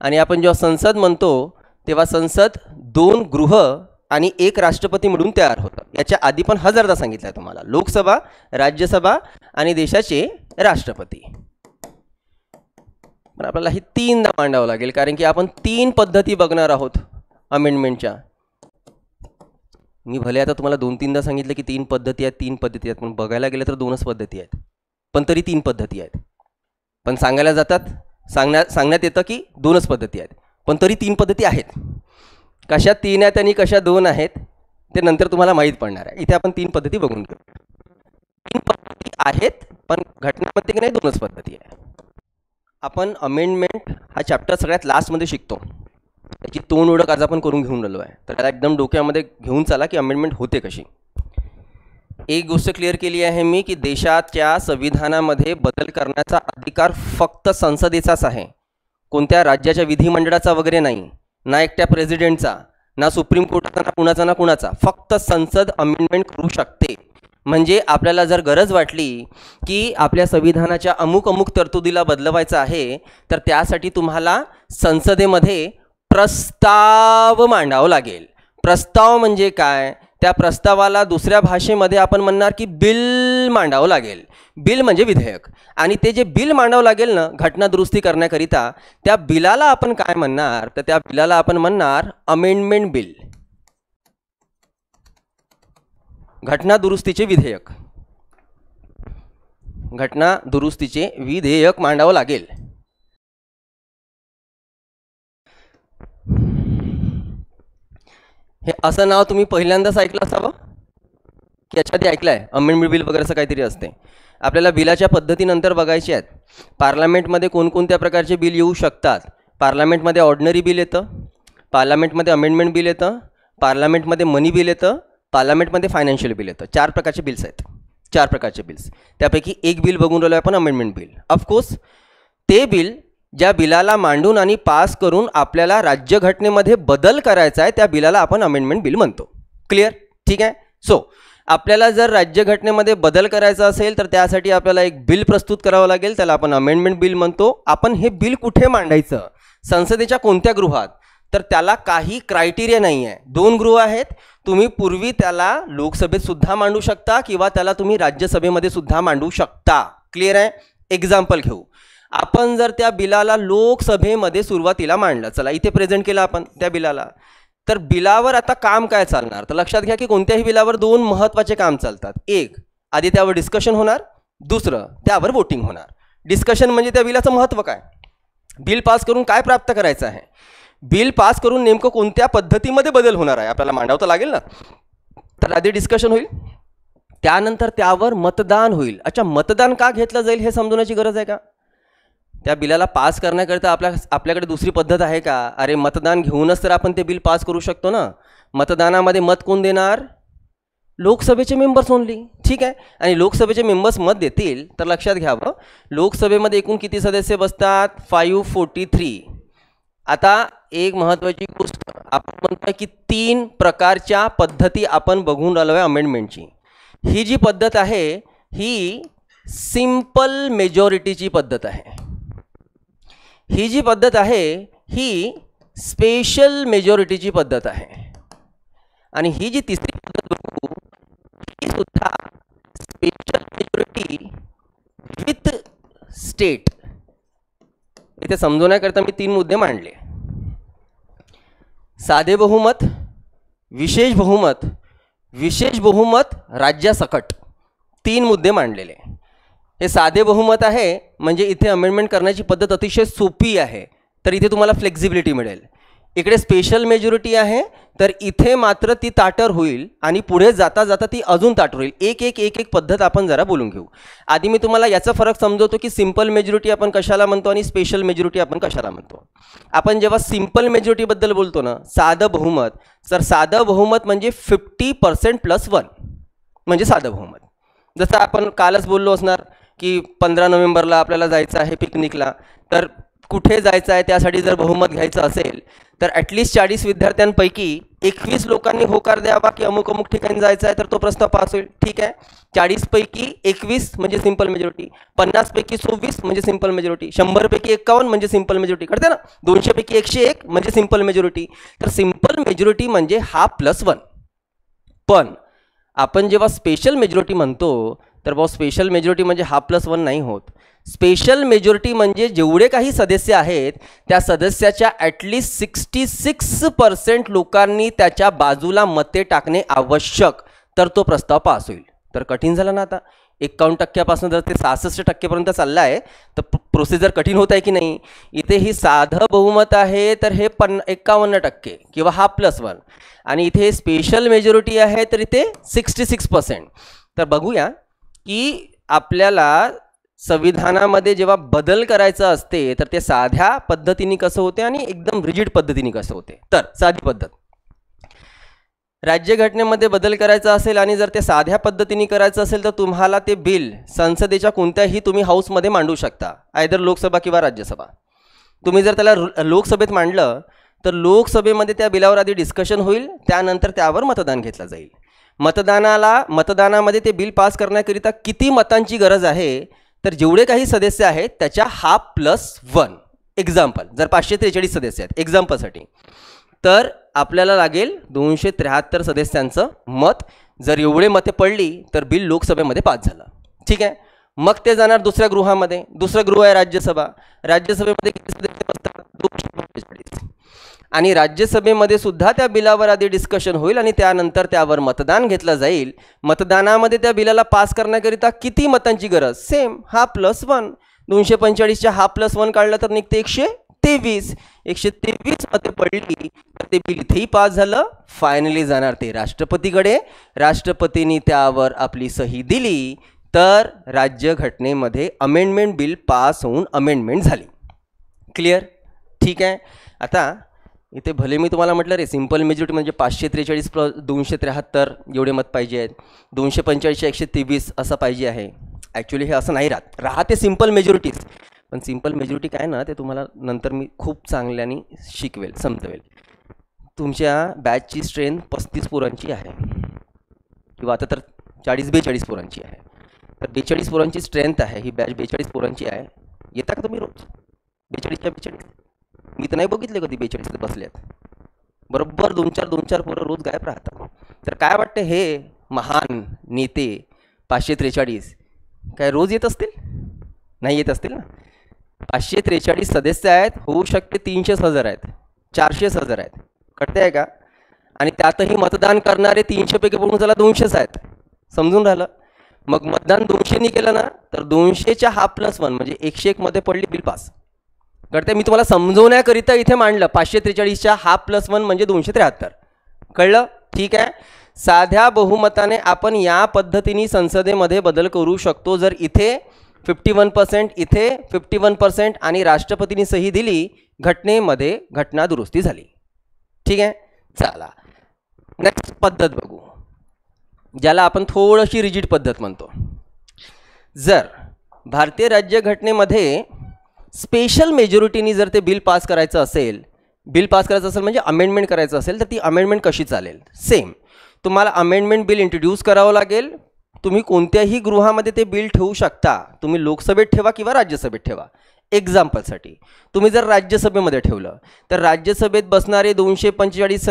आणि आपण जेव्हा संसद म्हणतो तेव्हा संसद 2 गृह आणि 1 राष्ट्रपती मिळून तयार होतं. याच्या आधी पण हजारदा सांगितलं आहे तुम्हाला, लोकसभा, राज्यसभा आणि देशाचे राष्ट्रपती. पण आपल्याला ही 3दा मांडावं लागेल कारण की आपण 3 पद्धती बघणार आहोत अमेंडमेंटच्या. मी भले आता तुम्हाला 2-3दा सांगितलं की 3 पद्धती आहेत, 3 पद्धती आहेत, पण बघायला गेलं तर 2च पद्धती आहेत, पण तरी 3 पद्धती आहेत. पण सांगायला जातात सांगण्यात येतं की 2च पद्धती आहेत, पण तरी 3 पद्धती आहेत. कशा 3 आहेत आणि कशा 2 आहेत ते नंतर तुम्हाला माहीत पडणार आहे. इथे आपण 3 पद्धती बघून घेऊ. 3 पद्धती आहेत पण घटनेमध्ये की नाही 2च पद्धती आहे. आपण अमेंडमेंट हा चॅप्टर सगळ्यात लास्टमध्ये शिकतो, त्याची तोंड ओळख आज आपण करून घेऊन राहिलो आहे. तर त्याला एकदम डोक्यामध्ये घेऊन चला की अमेंडमेंट होते कशी. एक गोष्ट क्लिअर केली आहे मी की देशाच्या संविधानामध्ये बदल करण्याचा अधिकार फक्त संसदेचाच आहे, कोणत्या राज्याच्या विधिमंडळाचा वगैरे नाही, ना एकट्या प्रेसिडेंटचा, ना सुप्रीम कोर्टाचा, ना कुणाचा ना कुणाचा. फक्त संसद अमेंडमेंट करू शकते. म्हणजे आपल्याला जर गरज वाटली की आपल्या संविधानाच्या अमुक अमुक तरतुदीला बदलवायचं आहे तर त्यासाठी तुम्हाला संसदेमध्ये प्रस्ताव मांडावा लागेल. प्रस्ताव म्हणजे काय, त्या प्रस्तावाला दुसऱ्या भाषेमध्ये आपण म्हणणार की बिल मांडावं लागेल. बिल म्हणजे विधेयक. आणि ते जे बिल मांडावं लागेल ना घटना दुरुस्ती करण्याकरिता, त्या बिलाला आपण काय म्हणणार, तर त्या बिलाला आपण म्हणणार अमेंडमेंट बिल, घटना दुरुस्तीचे विधेयक. घटना दुरुस्तीचे विधेयक मांडावं लागेल. हे असं नाव तुम्ही पहिल्यांदाच ऐकलं असावं की याच्या आधी ऐकलं आहे, अमेंडमेंट बिल वगैरे असं काहीतरी असते. आपल्याला बिलाच्या पद्धतीनंतर बघायचे आहेत. पार्लमेंटमध्ये कोणकोणत्या प्रकारचे बिल येऊ शकतात. पार्लमेंटमध्ये ऑर्डिनरी बिल येतं, पार्लमेंटमध्ये अमेंडमेंट बिल येतं, पार्लमेंटमध्ये मनी बिल येतं, पार्लमेंटमध्ये फायनान्शियल बिल येतं. 4 प्रकारचे बिल्स आहेत, 4 प्रकारचे बिल्स. त्यापैकी एक बिल बघून राहिलो आपण अमेंडमेंट बिल. ऑफकोर्स ते बिल ज्या बिलाला मांडून आणि पास करून आपल्याला राज्यघटनेमध्ये बदल करायचा आहे त्या बिलाला आपण अमेंडमेंट बिल म्हणतो. क्लिअर, ठीक आहे. सो आपल्याला जर राज्यघटनेमध्ये बदल करायचा असेल तर त्यासाठी आपल्याला एक बिल प्रस्तुत करावं लागेल, त्याला आपण अमेंडमेंट बिल म्हणतो. आपण हे बिल कुठे मांडायचं, संसदेच्या कोणत्या गृहात, तर त्याला काही क्रायटेरिया नाही आहे. 2 गृह आहेत. तुम्ही पूर्वी त्याला लोकसभेत सुद्धा मांडू शकता किंवा त्याला तुम्ही राज्यसभेमध्ये सुद्धा मांडू शकता. क्लिअर आहे. एक्झाम्पल घेऊ. आपण जर त्या बिलाला लोकसभेमध्ये सुरुवातीला मांडलं, चला इथे प्रेझेंट केलं आपण त्या बिलाला, तर बिलावर आता काम काय चालणार, तर लक्षात घ्या की कोणत्याही बिलावर 2 महत्त्वाचे काम चालतात. एक आधी त्यावर डिस्कशन होणार, दुसरं त्यावर वोटिंग होणार. डिस्कशन म्हणजे त्या बिलाचं महत्त्व काय, बिल पास करून काय प्राप्त करायचं आहे, बिल पास करून नेमकं कोणत्या पद्धतीमध्ये बदल होणार आहे आपल्याला मांडावं लागेल ना. तर आधी डिस्कशन होईल, त्यानंतर त्यावर मतदान होईल. अच्छा, मतदान का घेतलं जाईल हे समजण्याची गरज आहे का? त्या बिलाला पास करण्याकरिता आपल्याकडे दुसरी पद्धत आहे का? अरे मतदान घेऊनच तर आपण ते बिल पास करू शकतो ना. मतदानामध्ये मत कोण देणार? लोकसभेचे मेंबर्स ओनली. ठीक आहे, आणि लोकसभेचे मेंबर्स मत देतील तर लक्षात घ्यावं, लोकसभेमध्ये एकूण किती सदस्य बसतात? 543. आता एक महत्त्वाची गोष्ट आपण म्हणतोय की 3 प्रकारच्या पद्धती आपण बघून राहिलो आहे अमेंडमेंटची. ही जी पद्धत आहे ही सिंपल मेजॉरिटीची पद्धत आहे. ही जी पद्धत आहे ही स्पेशल मेजॉरिटीची पद्धत आहे. आणि ही जी तिसरी पद्धत बघू ही सुद्धा स्पेशल मेजॉरिटी विथ स्टेट. इथे समजवण्याकरता मी 3 मुद्दे मांडले. साधे बहुमत, विशेष बहुमत, विशेष बहुमत राज्यासकट, 3 मुद्दे मांडलेले. हे साधे बहुमत आहे म्हणजे इथे अमेंडमेंट करण्याची पद्धत अतिशय सोपी आहे, तर इथे तुम्हाला फ्लेक्झिबिलिटी मिळेल. इकडे स्पेशल मेजॉरिटी आहे तर इथे मात्र ती ताटर होईल आणि पुढे जाता जाता ती अजून ताटर होईल. एक एक पद्धत आपण जरा बोलून घेऊ. आधी मी तुम्हाला याचा फरक समजवतो की सिंपल मेजॉरिटी आपण कशाला म्हणतो आणि स्पेशल मेजॉरिटी आपण कशाला म्हणतो. आपण जेव्हा सिंपल मेजॉरिटीबद्दल बोलतो ना, साधं बहुमत, तर साधं बहुमत म्हणजे 50% + 1 म्हणजे साधं बहुमत. जसं आपण कालच बोललो असणार की 15 नोव्हेंबरला आपल्याला जायचं आहे पिकनिकला, तर कुठे जायचं आहे त्यासाठी जर बहुमत घ्यायचं असेल तर ॲटलिस्ट 40 विद्यार्थ्यांपैकी 21 लोकांनी होकार द्यावा की अमुक अमुक ठिकाणी जायचं आहे तर तो प्रस्ताव पास होईल. ठीक आहे, 40पैकी 21 म्हणजे सिंपल मेजॉरिटी, 50पैकी 24 म्हणजे सिंपल मेजॉरिटी, 100पैकी 51 म्हणजे सिंपल मेजॉरिटी, कळते ना, 200पैकी 101 म्हणजे सिंपल मेजॉरिटी. तर सिंपल मेजॉरिटी म्हणजे हा +1. पण आपण जेव्हा स्पेशल मेजॉरिटी म्हणतो तर भाऊ स्पेशल मेजॉरिटी म्हणजे हा +1 नाही होत. स्पेशल मेजॉरिटी म्हणजे जेवढे काही सदस्य आहेत त्या सदस्याच्या ॲटलिस्ट 66% लोकांनी त्याच्या बाजूला मते टाकणे आवश्यक, तर तो प्रस्ताव पास होईल. तर कठीण झालं ना. आता 51% जर ते 66% चाललं आहे तर प्रोसिजर कठीण होत आहे की नाही. इथे ही साधं बहुमत आहे तर हे 51% किंवा हा +1, आणि इथे स्पेशल मेजॉरिटी आहे तर इथे 66%. तर बघूया की आपल्याला संविधानामध्ये जेव्हा बदल करायचा असते तर ते साध्या पद्धतीने कसं होते आणि एकदम रिजिड पद्धतीने कसं होते. तर साधी पद्धत, राज्यघटनेमध्ये बदल करायचा असेल आणि जर ते साध्या पद्धतीने करायचं असेल तर तुम्हाला ते बिल संसदेच्या कोणत्याही तुम्ही हाऊसमध्ये मांडू शकता, आयदर लोकसभा किंवा राज्यसभा. तुम्ही जर त्याला लोकसभेत मांडलं तर लोकसभेमध्ये त्या बिलावर आधी डिस्कशन होईल, त्यानंतर त्यावर मतदान घेतलं जाईल. मतदानामध्ये ते बिल पास करण्याकरिता किती मतांची गरज आहे, तर जेवढे काही सदस्य आहेत त्याच्या हा +1. एक्झाम्पल, जर 543 सदस्य आहेत एक्झाम्पलसाठी, तर आपल्याला लागेल 273 सदस्यांचं मत. जर एवढे मते पडली तर बिल लोकसभेमध्ये पास झालं. ठीक आहे, मग ते जाणार दुसऱ्या गृहामध्ये. दुसरं गृह आहे राज्यसभा. राज्यसभेमध्ये किती सदस्य असतात? 245. आणि राज्यसभेमध्ये सुद्धा त्या बिलावर आधी डिस्कशन होईल आणि त्यानंतर त्यावर मतदान घेतलं जाईल. मतदानामध्ये त्या बिलाला पास करण्याकरिता किती मतांची गरज? सेम, हा +1. 245च्या हा +1 काढलं तर निघते 123. 123 मते पडली तर ते बिल इथेही पास झालं. फायनली जाणार ते राष्ट्रपतीकडे. राष्ट्रपतींनी त्यावर आपली सही दिली तर राज्यघटनेमध्ये अमेंडमेंट बिल पास होऊन अमेंडमेंट झाली. क्लिअर? ठीक आहे. आता इथे भले मी तुम्हाला म्हटलं रे सिंपल मेजॉरिटी म्हणजे 543 + 273 एवढे मत पाहिजे आहेत, 245च्या 123 असं पाहिजे आहे. ॲक्च्युली हे असं नाही राहते सिंपल मेजॉरिटीज. पण सिंपल मेजॉरिटी काय ना ते तुम्हाला नंतर मी खूप चांगल्याने शिकवेल, समजवेल. तुमच्या बॅचची स्ट्रेंथ 35 पोरांची आहे किंवा आता तर 40-42 पोरांची आहे. तर 42 पोरांची स्ट्रेंथ आहे. ही बॅच 42 पोरांची आहे. येता का तुम्ही रोज 42च्या 42? मी तर नाही बघितले कधी 42 बसल्यात. बरोबर 2-4 पोरं रोज गायब राहतात. तर काय वाटतं हे महान नेते 543 काय रोज येत असतील? नाही येत असतील ना. 543 सदस्य आहेत, होऊ शकते 300,000 आहेत, 400,000 आहेत, कळते आहे का? आणि त्यातही मतदान करणारे 300 पैकी बघून चला 200 आहेत. समजून राहिलं? मग मतदान 200नी केलं ना तर 200च्या हा +1 म्हणजे 101 मध्ये पडली, बिल पास. कळते? मी तुम्हाला समजवण्याकरिता इथे मांडलं. 543च्या हा +1 म्हणजे 273. कळलं? ठीक आहे. साध्या बहुमताने आपण या पद्धतीने संसदेमध्ये बदल करू शकतो. जर इथे 51%, इथे 51% आणि राष्ट्रपतींनी सही दिली, घटनेमध्ये घटना दुरुस्ती झाली. ठीक आहे. चला नेक्स्ट पद्धत बघू, ज्याला आपण थोडीशी रिजिड पद्धत म्हणतो. जर भारतीय राज्यघटनेमध्ये स्पेशल मेजॉरिटीनी जर ते बिल पास करायचं असेल, म्हणजे अमेंडमेंट करायचं असेल, तर ती अमेंडमेंट कशी चालेल? सेम तुम्हाला अमेंडमेंट बिल इंट्रोड्यूस करावं लागेल. तुम्ही कोणत्याही गृहामध्ये ते बिल ठेवू शकता. तुम्ही लोकसभेत ठेवा किंवा राज्यसभेत ठेवा. एक्झाम्पलसाठी तुम्ही जर राज्यसभेमध्ये ठेवलं तर राज्यसभेत बसणारे 245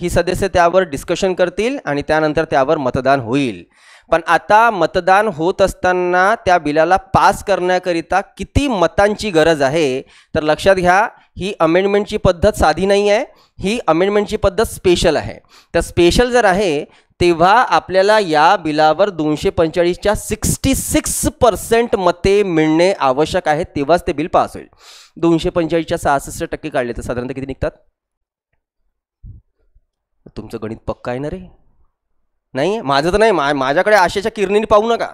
सदस्य त्यावर डिस्कशन करतील आणि त्यानंतर त्यावर मतदान होईल. पण आता मतदान होत असताना त्या बिलाला पास करण्याकरिता किती मतांची गरज आहे? तर लक्षात घ्या, ही अमेंडमेंटची पद्धत साधी नाही आहे, ही अमेंडमेंटची पद्धत स्पेशल आहे. तर स्पेशल जर आहे तेव्हा आपल्याला या बिलावर 245च्या 66% मते मिळणे आवश्यक आहे, तेव्हाच ते बिल पास होईल. 245च्या 66% काढले तर साधारणतः किती निघतात? तुमचं गणित पक्का आहे ना रे? नाही, माझं तर नाही. माझ्याकडे आशेच्या किरणीने पाहू नका.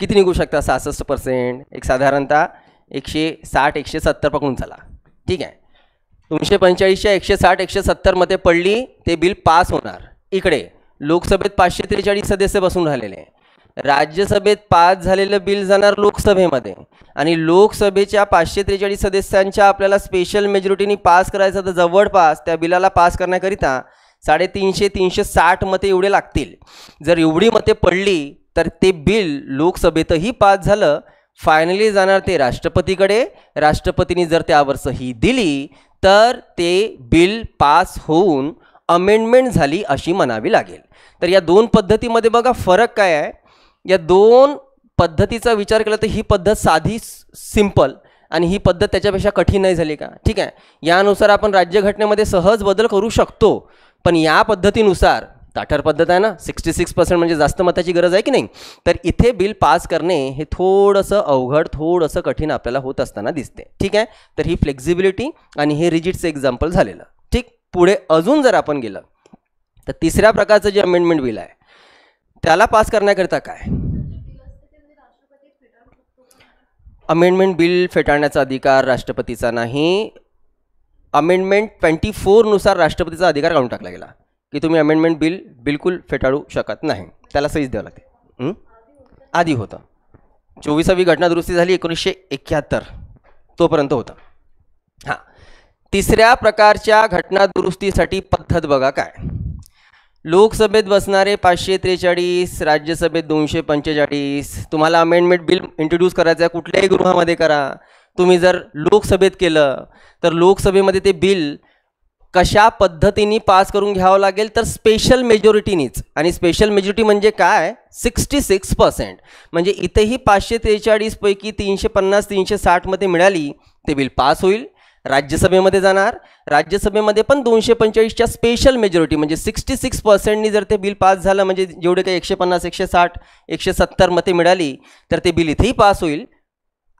किती निघू शकता? 66%, एक साधारणतः 160-170 पकडून चला. ठीक आहे. 245च्या 160-170 मते पडली, ते बिल पास होणार. इकडे लोकसभेत 543 सदस्य बसून राहिलेले, राज्यसभेत पास झालेलं बिल जाणार लोकसभेमध्ये आणि लोकसभेच्या 543 सदस्यांच्या आपल्याला स्पेशल मेजॉरिटीनी पास करायचं. तर जवळपास त्या बिलाला पास करण्याकरिता 350-360 मते एवढे लागतील. जर एवढी मते पडली तर ते बिल लोकसभेतही पास झालं. फायनली जाणार ते राष्ट्रपतीकडे. राष्ट्रपतींनी जर त्यावर सही दिली तर ते बिल पास होऊन अमेंडमेंट झाली अशी म्हणावी लागेल. तर या दोन पद्धतीमध्ये बघा फरक काय आहे. या दोन पद्धतीचा विचार केला तर ही पद्धत साधी सिंपल आणि ही पद्धत त्याच्यापेक्षा कठीण नाही झाली का? ठीक आहे. यानुसार आपण राज्यघटनेमध्ये सहज बदल करू शकतो. पण या पद्धतीनुसार ताठर पद्धत आहे ना, 66% म्हणजे जास्त मताची गरज आहे की नाही, तर इथे बिल पास करणे हे थोडंसं अवघड, थोडंसं कठीण आपल्याला होत असताना दिसते. ठीक आहे. तर ही फ्लेक्झिबिलिटी आणि हे रिजिडचं एक्झाम्पल झालेलं. ठीक. पुढे अजून जर आपण गेलं तर तिसऱ्या प्रकारचं जे अमेंडमेंट बिल आहे त्याला पास करण्याकरिता काय? अमेंडमेंट बिल फेटाळण्याचा अधिकार राष्ट्रपतीचा नाही. अमेंडमेंट 24 नुसार राष्ट्रपतीचा अधिकार काढून टाकला गेला की तुम्ही अमेंडमेंट बिल बिलकुल फेटाळू शकत नाही. त्याला सहीच द्यावं लागते. आधी होतं 24वी घटना दुरुस्ती झाली 1971 तोपर्यंत होतं. हां. तिसऱ्या प्रकारच्या घटना दुरुस्तीसाठी पद्धत बघा काय. लोकसभेत बसणारे 543, राज्यसभेत 245. तुम्हाला अमेंडमेंट बिल इंट्रोड्यूस करायचं आहे कुठल्याही गृहामध्ये करा. तुम्ही जर लोकसभेत केलं तर लोकसभेमध्ये ते बिल कशा पद्धतीने पास करून घ्यावं लागेल तर स्पेशल मेजॉरिटीनीच. आणि स्पेशल मेजॉरिटी म्हणजे काय? 66%. म्हणजे इथेही 543 पैकी 350-360 मध्ये मिळाली ते बिल पास होईल. राज्यसभेमध्ये जाणार. राज्यसभेमध्ये पण 245च्या स्पेशल मेजॉरिटी म्हणजे 66%नी जर ते बिल पास झालं, म्हणजे जेवढे काही 150, 160, 170 मते मिळाली तर ते बिल इथेही पास होईल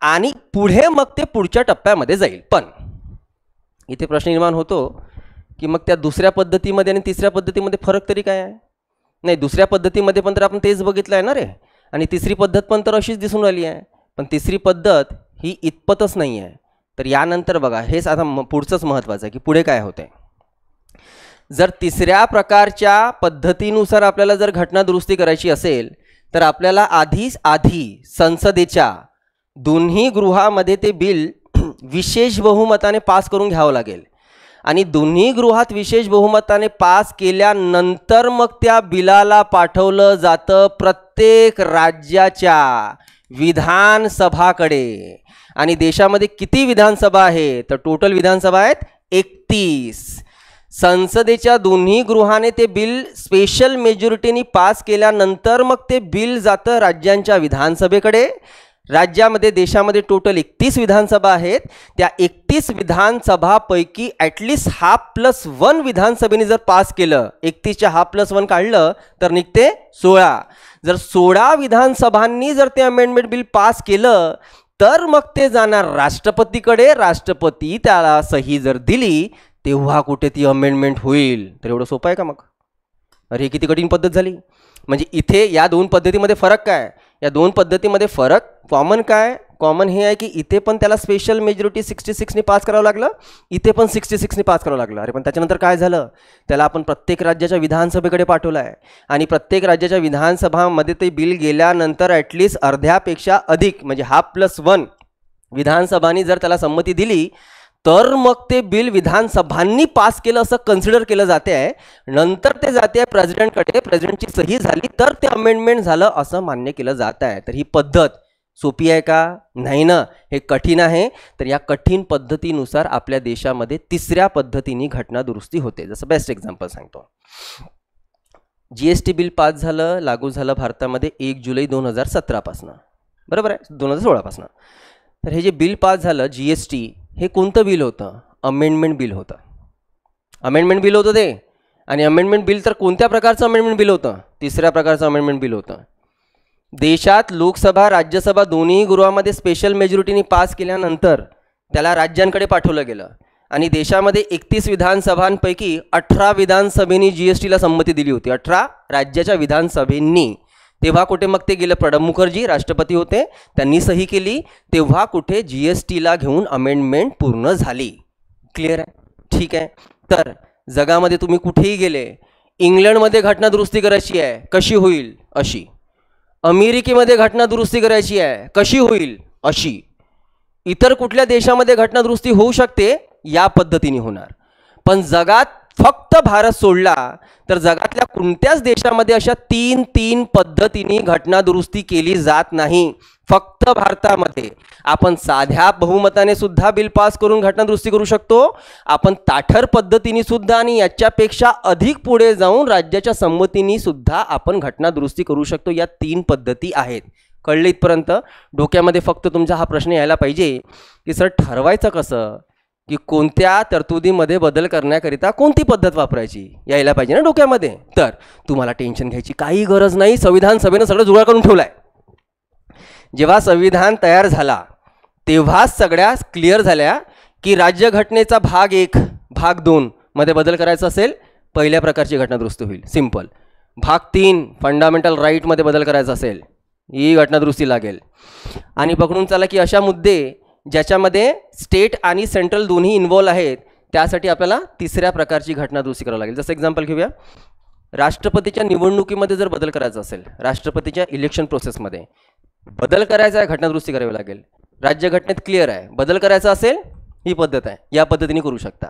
आणि पुढे मग ते पुढच्या टप्प्यामध्ये जाईल. पण इथे प्रश्न निर्माण होतो की मग त्या दुसऱ्या पद्धतीमध्ये आणि तिसऱ्या पद्धतीमध्ये फरक तरी काय आहे? नाही, दुसऱ्या पद्धतीमध्ये पण तर आपण तेच बघितलं आहे ना रे, आणि तिसरी पद्धत पण तर अशीच दिसून राहिली आहे. पण तिसरी पद्धत ही इतपतच नाही आहे. तर यानंतर बघा, हेच आता पुढचंच महत्त्वाचं आहे की पुढे काय होते. जर तिसऱ्या प्रकारच्या पद्धतीनुसार आपल्याला जर घटना दुरुस्ती करायची असेल तर आपल्याला आधी संसदेच्या दोन्ही गृहामध्ये ते बिल विशेष बहुमताने पास करून घ्यावं लागेल. आणि दोन्ही गृहात विशेष बहुमताने पास केल्यानंतर मग त्या बिलाला पाठवलं जातं प्रत्येक राज्याच्या विधानसभाकडे. आणि देशामध्ये किती विधानसभा आहे तर टोटल विधानसभा आहेत 31. संसदेच्या दोन्ही गृहाने ते बिल स्पेशल मेजॉरिटीनी पास केल्यानंतर मग ते बिल जातं राज्यांच्या विधानसभेकडे राज्यामध्ये देशामध्ये टोटल 31 विधानसभा आहेत. त्या 31 विधानसभापैकी ॲटलिस्ट 1/2 विधानसभेने जर पास केलं, 31च्या 1/2 काढलं तर निघते 16. जर 16 विधानसभांनी जर ते अमेंडमेंट बिल पास केलं तर मग ते जाणार राष्ट्रपतीकडे. राष्ट्रपती त्याला सही जर दिली तेव्हा कुठे ती अमेंडमेंट होईल. तर एवढं सोपं आहे का मग? अरे किती कठीण पद्धत झाली. म्हणजे इथे या दोन पद्धतीमध्ये फरक काय? या दोन पद्धतीमध्ये फरक कॉमन काय? कॉमन हे आहे की इथे पण त्याला स्पेशल मेजॉरिटी 66ने पास करावं लागलं, इथे पण 66ने पास करावं लागलं. अरे पण त्याच्यानंतर काय झालं? त्याला आपण प्रत्येक राज्याच्या विधानसभेकडे पाठवलं आहे आणि प्रत्येक राज्याच्या विधानसभामध्ये ते बिल गेल्यानंतर ॲटलिस्ट अर्ध्यापेक्षा अधिक म्हणजे 1/2 विधानसभांनी जर त्याला संमती दिली तर मग ते बिल विधानसभांनी पास केलं असं कन्सिडर केलं जाते आहे. नंतर ते जाते आहे प्रेसिडेंटकडे, प्रेसिडेंटची सही झाली तर ते अमेंडमेंट झालं असं मान्य केलं जात आहे. तर ही पद्धत सोपी आहे का? नाही ना, हे कठीण आहे. तर या कठीण पद्धतीनुसार आपल्या देशामध्ये तिसऱ्या पद्धतीने घटना दुरुस्ती होते. जसं बेस्ट एक्झाम्पल सांगतो. GST बिल पास झालं, लागू झालं भारतामध्ये 1 जुलै 2017 पासून, बरोबर आहे, 2016 पासून. तर हे जे बिल पास झालं GST, हे कोणतं बिल होतं? अमेंडमेंट बिल होतं. अमेंडमेंट बिल होतं ते. आणि अमेंडमेंट बिल तर कोणत्या प्रकारचं अमेंडमेंट बिल होतं? तिसऱ्या प्रकारचं अमेंडमेंट बिल होतं. देशात लोकसभा राज्यसभा दोन्ही गृहामध्ये स्पेशल मेजॉरिटीने पास केल्यानंतर त्याला राज्यांकडे पाठवलं गेलं आणि देशामध्ये 31 विधानसभांपैकी 18 विधानसभेनी GSTला संमती दिली होती. 18 राज्याच्या विधानसभेंनी. तेव्हा कुठे मग ते गेलं? प्रणब मुखर्जी राष्ट्रपती होते, त्यांनी सही केली, तेव्हा कुठे GSTला घेऊन अमेंडमेंट पूर्ण झाली. क्लिअर आहे? ठीक आहे. तर जगामध्ये तुम्ही कुठेही गेले, इंग्लंडमध्ये घटना दुरुस्ती करायची आहे, कशी होईल? अशी. अमेरिकेमध्ये घटना दुरुस्ती करायची आहे, कशी होईल? अशी. इतर कुठल्या देशामध्ये घटना दुरुस्ती होऊ शकते? या पद्धतीने होणार. पण जगात फक्त भारत सोडला तर जगातल्या कोणत्याच देशामध्ये अशा 3 पद्धतीने घटना दुरुस्ती केली जात नाही. फक्त भारतामध्ये. आपण साध्या बहुमताने सुद्धा बिल पास करून घटना दुरुस्ती करू शकतो. आपण ताठर पद्धतीने सुद्धा आणि याच्यापेक्षा अधिक पुढे जाऊन राज्याच्या संमतीने सुद्धा आपण घटना दुरुस्ती करू शकतो. या 3 पद्धती आहेत. कळले इथपर्यंत? डोक्यामध्ये फक्त तुमचा हा प्रश्न यायला पाहिजे की सर ठरवायचं कसं की कोणत्या तरतुदीमध्ये बदल करण्याकरिता कोणती पद्धत वापरायची? यायला पाहिजे ना डोक्यामध्ये. तर तुम्हाला टेन्शन घ्यायची काही गरज नाही. संविधान सभेनं सगळं जुगाड करून ठेवलं आहे. जेव्हा संविधान तयार झाला तेव्हाच सगळ्या क्लिअर झाल्या की राज्यघटनेचा भाग 1 भाग 2 मध्ये बदल करायचा असेल, पहिल्या प्रकारची घटना दुरुस्ती होईल. सिंपल. भाग 3 फंडामेंटल राईटमध्ये बदल करायचा असेल, ही घटना दुरुस्ती लागेल. आणि पकडून चला की अशा मुद्दे ज्याच्यामध्ये स्टेट आणि सेंट्रल दोन्ही इन्व्हॉल्व आहेत, त्यासाठी आपल्याला तिसऱ्या प्रकारची घटना दुरुस्ती करावी लागेल. जसं एक्झाम्पल घेऊया. राष्ट्रपतीच्या निवडणुकीमध्ये जर बदल करायचा असेल, राष्ट्रपतीच्या इलेक्शन प्रोसेसमध्ये बदल करायचा आहे, घटना दुरुस्ती करावी लागेल. राज्यघटनेत क्लिअर आहे. बदल करायचा असेल ही पद्धत आहे, या पद्धतीने करू शकता.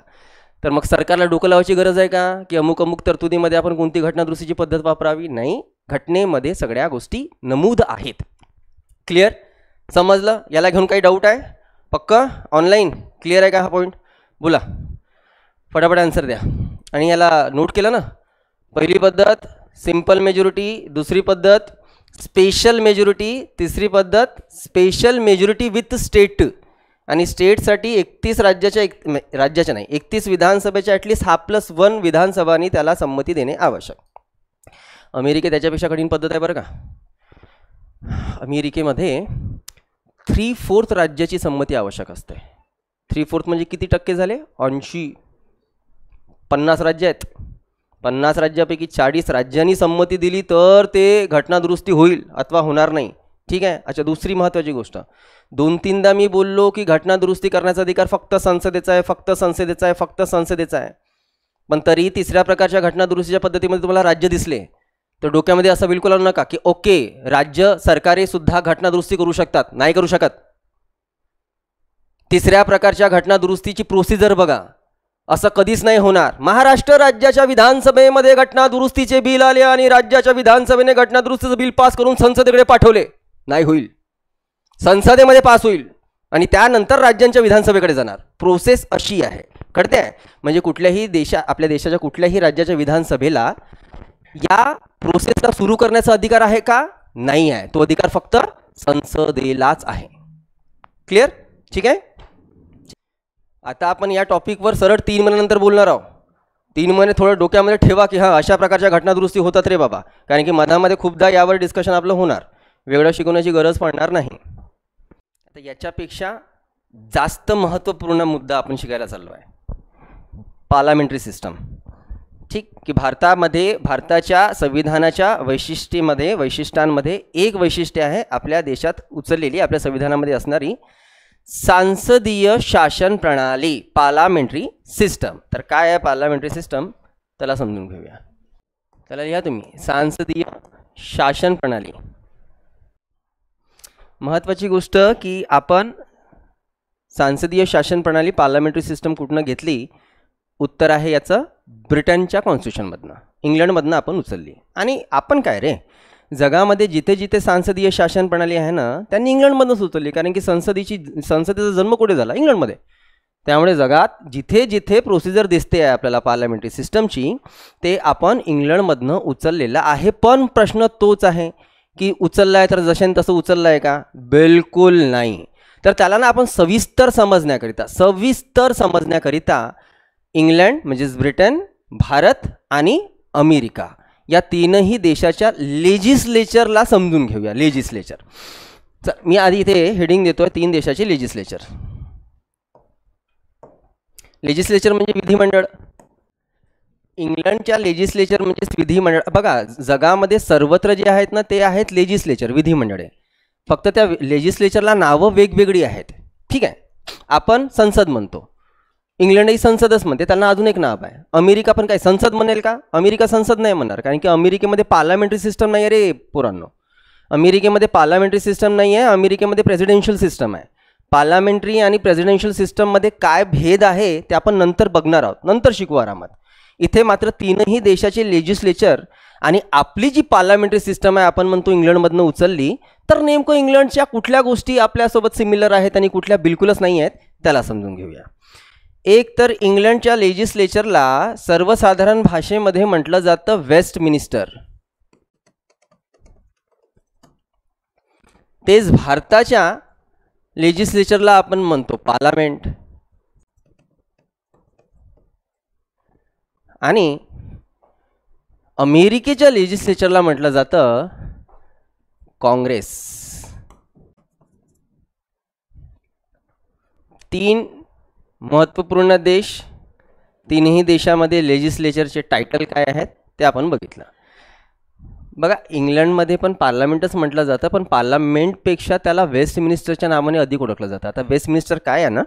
तर मग सरकारला डोकं लावायची गरज आहे का की अमुक अमुक तरतुदीमध्ये आपण कोणती घटना दुरुस्तीची पद्धत वापरावी? नाही. घटनेमध्ये सगळ्या गोष्टी नमूद आहेत. क्लिअर? समजलं? याला घेऊन काही डाऊट आहे? पक्का? ऑनलाईन क्लिअर आहे का हा पॉईंट? बोला, फटाफट आन्सर द्या. आणि याला नोट केलं ना? पहिली पद्धत सिंपल मेजॉरिटी, दुसरी पद्धत स्पेशल मेजॉरिटी, तिसरी पद्धत स्पेशल मेजॉरिटी विथ स्टेट. आणि स्टेटसाठी 31 राज्याच्या नाही 31 विधानसभेच्या ॲटलिस्ट 1+1 विधानसभांनी त्याला संमती देणे आवश्यक. अमेरिकेत त्याच्यापेक्षा कठीण पद्धत आहे बरं का. अमेरिकेमध्ये 3/4 राज्याची संमती आवश्यक असते. 3/4 म्हणजे किती टक्के झाले? 80. 50 राज्य आहेत. 50 राज्यापैकी 40 राज्यांनी संमती दिली तर ते घटना दुरुस्ती होईल अथवा होणार नाही. ठीक आहे. अच्छा, दुसरी महत्त्वाची गोष्ट, 2-3दा मी बोललो की घटना दुरुस्ती करण्याचा अधिकार फक्त संसदेचा आहे, फक्त संसदेचा आहे, फक्त संसदेचा आहे. पण तरी तिसऱ्या प्रकारच्या घटना दुरुस्तीच्या पद्धतीमध्ये तुम्हाला राज्य दिसले तर डोक्यामध्ये असं बिलकुल आणू नका की ओके राज्य सरकारे सुद्धा घटना दुरुस्ती करू शकतात. नाही करू शकत. तिसऱ्या प्रकारच्या घटना दुरुस्तीची प्रोसिजर बघा. असं कधीच नाही होणार. महाराष्ट्र राज्याच्या विधानसभेमध्ये घटना दुरुस्तीचे बिल आले आणि राज्याच्या विधानसभेने घटना दुरुस्तीचे बिल पास करून संसदेकडे पाठवले, नाही होईल. संसदेमध्ये पास होईल आणि त्यानंतर राज्यांच्या विधानसभेकडे जाणार. प्रोसेस अशी आहे. कळते? म्हणजे कुठल्याही आपल्या देशाच्या कुठल्याही राज्याच्या विधानसभेला या प्रोसेसला सुरू करण्याचा अधिकार आहे का? नाही आहे. तो अधिकार फक्त संसदेलाच आहे. क्लिअर? ठीक आहे. आता आपण या टॉपिकवर सरळ 3 महिन्यानंतर बोलणार आहोत. 3 महिने थोडं डोक्यामध्ये ठेवा की हां अशा प्रकारच्या घटनादुरुस्ती होतात रे बाबा, कारण की मधामध्ये खूपदा यावर डिस्कशन आपलं होणार, वेगळं शिकवण्याची गरज पडणार नाही. आता याच्यापेक्षा जास्त महत्त्वपूर्ण मुद्दा आपण शिकायला चाललो आहे, पार्लमेंटरी सिस्टम. ठीक की भारतामध्ये भारताच्या संविधानाच्या वैशिष्ट्यांमध्ये एक वैशिष्ट्य आहे आपल्या देशात उचललेली, आपल्या संविधानामध्ये असणारी सांसदीय शासन प्रणाली, पार्लमेंटरी सिस्टम. तर काय आहे पार्लमेंटरी सिस्टम, त्याला समजून घेऊया. त्याला लिहा तुम्ही, सांसदीय शासन प्रणाली. महत्त्वाची गोष्ट की आपण सांसदीय शासन प्रणाली पार्लमेंटरी सिस्टम कुठनं घेतली, उत्तर आहे याचं ब्रिटनच्या कॉन्स्टिट्यूशनमधनं, इंग्लंडमधनं आपण उचलली. आणि आपण काय रे, जगामध्ये जिथे जिथे सांसदीय शासन प्रणाली आहे ना त्यांनी इंग्लंडमधूनच उचलली, कारण की संसदेचा जन्म कुठे झाला, इंग्लंडमध्ये. त्यामुळे जगात जिथे जिथे प्रोसिजर दिसते आहे आपल्याला पार्लमेंटरी सिस्टमची, ते आपण इंग्लंडमधनं उचललेलं आहे. पण प्रश्न तोच आहे की उचलला आहे तर जशाने तसं उचललं आहे का, बिलकुल नाही. तर त्याला ना आपण सविस्तर समजण्याकरिता इंग्लंड म्हणजेच ब्रिटन, भारत आणि अमेरिका या तीनही देशाच्या लेजिस्लेचरला समजून घेऊया. लेजिस्लेचर, तर मी आधी इथे हेडिंग देतोय 3 देशाचे लेजिस्लेचर. लेजिस्लेचर म्हणजे विधिमंडळ. इंग्लंडच्या लेजिस्लेचर म्हणजे विधिमंडळ. बघा जगामध्ये सर्वत्र जे आहेत ना ते आहेत लेजिस्लेचर, विधिमंडळे. फक्त त्या लेजिस्लेचरला नावं वेगवेगळी आहेत. ठीक आहे. आपण संसद म्हणतो, इंग्लंडही संसदच म्हणते, त्यांना अजून एक नाव आहे. अमेरिका पण काय संसद म्हणेल का, अमेरिका संसद नाही म्हणणार, कारण की अमेरिकेमध्ये पार्लमेंटरी सिस्टम नाही आहे रे पोरांनो. अमेरिकेमध्ये पार्लमेंटरी सिस्टम नाही आहे, अमेरिकेमध्ये प्रेसिडेन्शियल सिस्टम आहे. पार्लमेंटरी आणि प्रेसिडेन्शियल सिस्टममध्ये काय भेद आहे ते आपण नंतर बघणार आहोत, नंतर शिकू आरामात. इथे मात्र तीनही देशाचे लेजिस्लेचर आणि आपली जी पार्लमेंटरी सिस्टम आहे आपण म्हणतो इंग्लंडमधनं उचलली, तर नेमकं इंग्लंडच्या कुठल्या गोष्टी आपल्यासोबत सिमिलर आहेत आणि कुठल्या बिलकुलच नाही आहेत त्याला समजून घेऊया. एक तर इंग्लंडच्या लेजिस्लेचरला सर्वसाधारण भाषेमध्ये म्हटलं जातं वेस्टमिनिस्टर. तेच भारताच्या लेजिस्लेचरला आपण म्हणतो पार्लमेंट. आणि अमेरिकेच्या लेजिस्लेचरला म्हटलं जातं काँग्रेस. 3 महत्त्वपूर्ण देश, तीनही देशामध्ये लेजिस्लेचरचे टायटल काय आहेत ते आपण बघितलं. बघा इंग्लंडमध्ये पण पार्लमेंटच म्हटलं जातं, पण पार्लमेंटपेक्षा त्याला वेस्टमिनिस्टरच्या नावाने अधिक ओळखलं जातं. आता वेस्टमिनिस्टर काय आहे ना,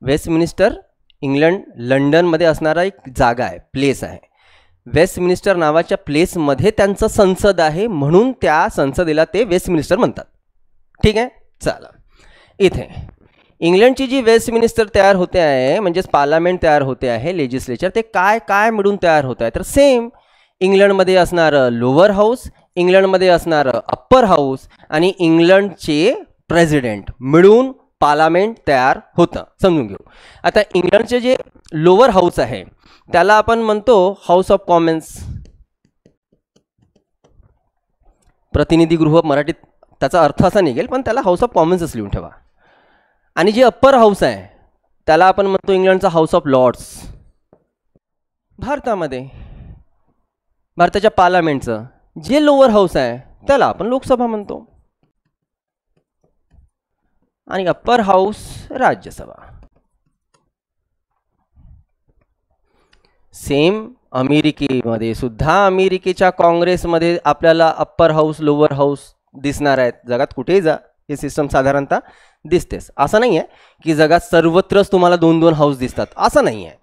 वेस्टमिनिस्टर इंग्लंड लंडनमध्ये असणारा एक जागा आहे, प्लेस आहे. वेस्टमिनिस्टर नावाच्या प्लेसमध्ये त्यांचं संसद आहे, म्हणून त्या संसदेला ते वेस्टमिनिस्टर म्हणतात. ठीक आहे. चला, इथे इंग्लंडची जी वेस्टमिनिस्टर तयार होते आहे म्हणजेच पार्लमेंट तयार होते आहे, लेजिस्लेचर, ते काय काय मिळून तयार होत आहे, तर सेम इंग्लंडमध्ये असणारं लोअर हाऊस, इंग्लंडमध्ये असणारं अप्पर हाऊस आणि इंग्लंडचे प्रेसिडेंट मिळून पार्लमेंट तयार होतं. समजून घेऊ. आता इंग्लंडचे जे लोअर हाऊस आहे त्याला आपण म्हणतो हाऊस ऑफ कॉमन्स, प्रतिनिधी गृह मराठीत त्याचा अर्थ असा निघेल, पण त्याला हाऊस ऑफ कॉमन्सच लिहून ठेवा. आणि जे अप्पर हाऊस आहे त्याला आपण म्हणतो इंग्लंडचा हाऊस ऑफ लॉर्ड्स. भारताच्या पार्लमेंटचं जे लोअर हाऊस आहे त्याला आपण लोकसभा म्हणतो आणि अप्पर हाऊस राज्यसभा. सेम अमेरिकेमध्ये सुद्धा अमेरिकेच्या काँग्रेसमध्ये आपल्याला अप्पर हाऊस लोअर हाऊस दिसणार आहेत. जगात कुठेही जा हे सिस्टम साधारणतः दिसतेच. असं नाही आहे की जगात सर्वत्रच तुम्हाला 2-2 हाऊस दिसतात, असं नाही आहे.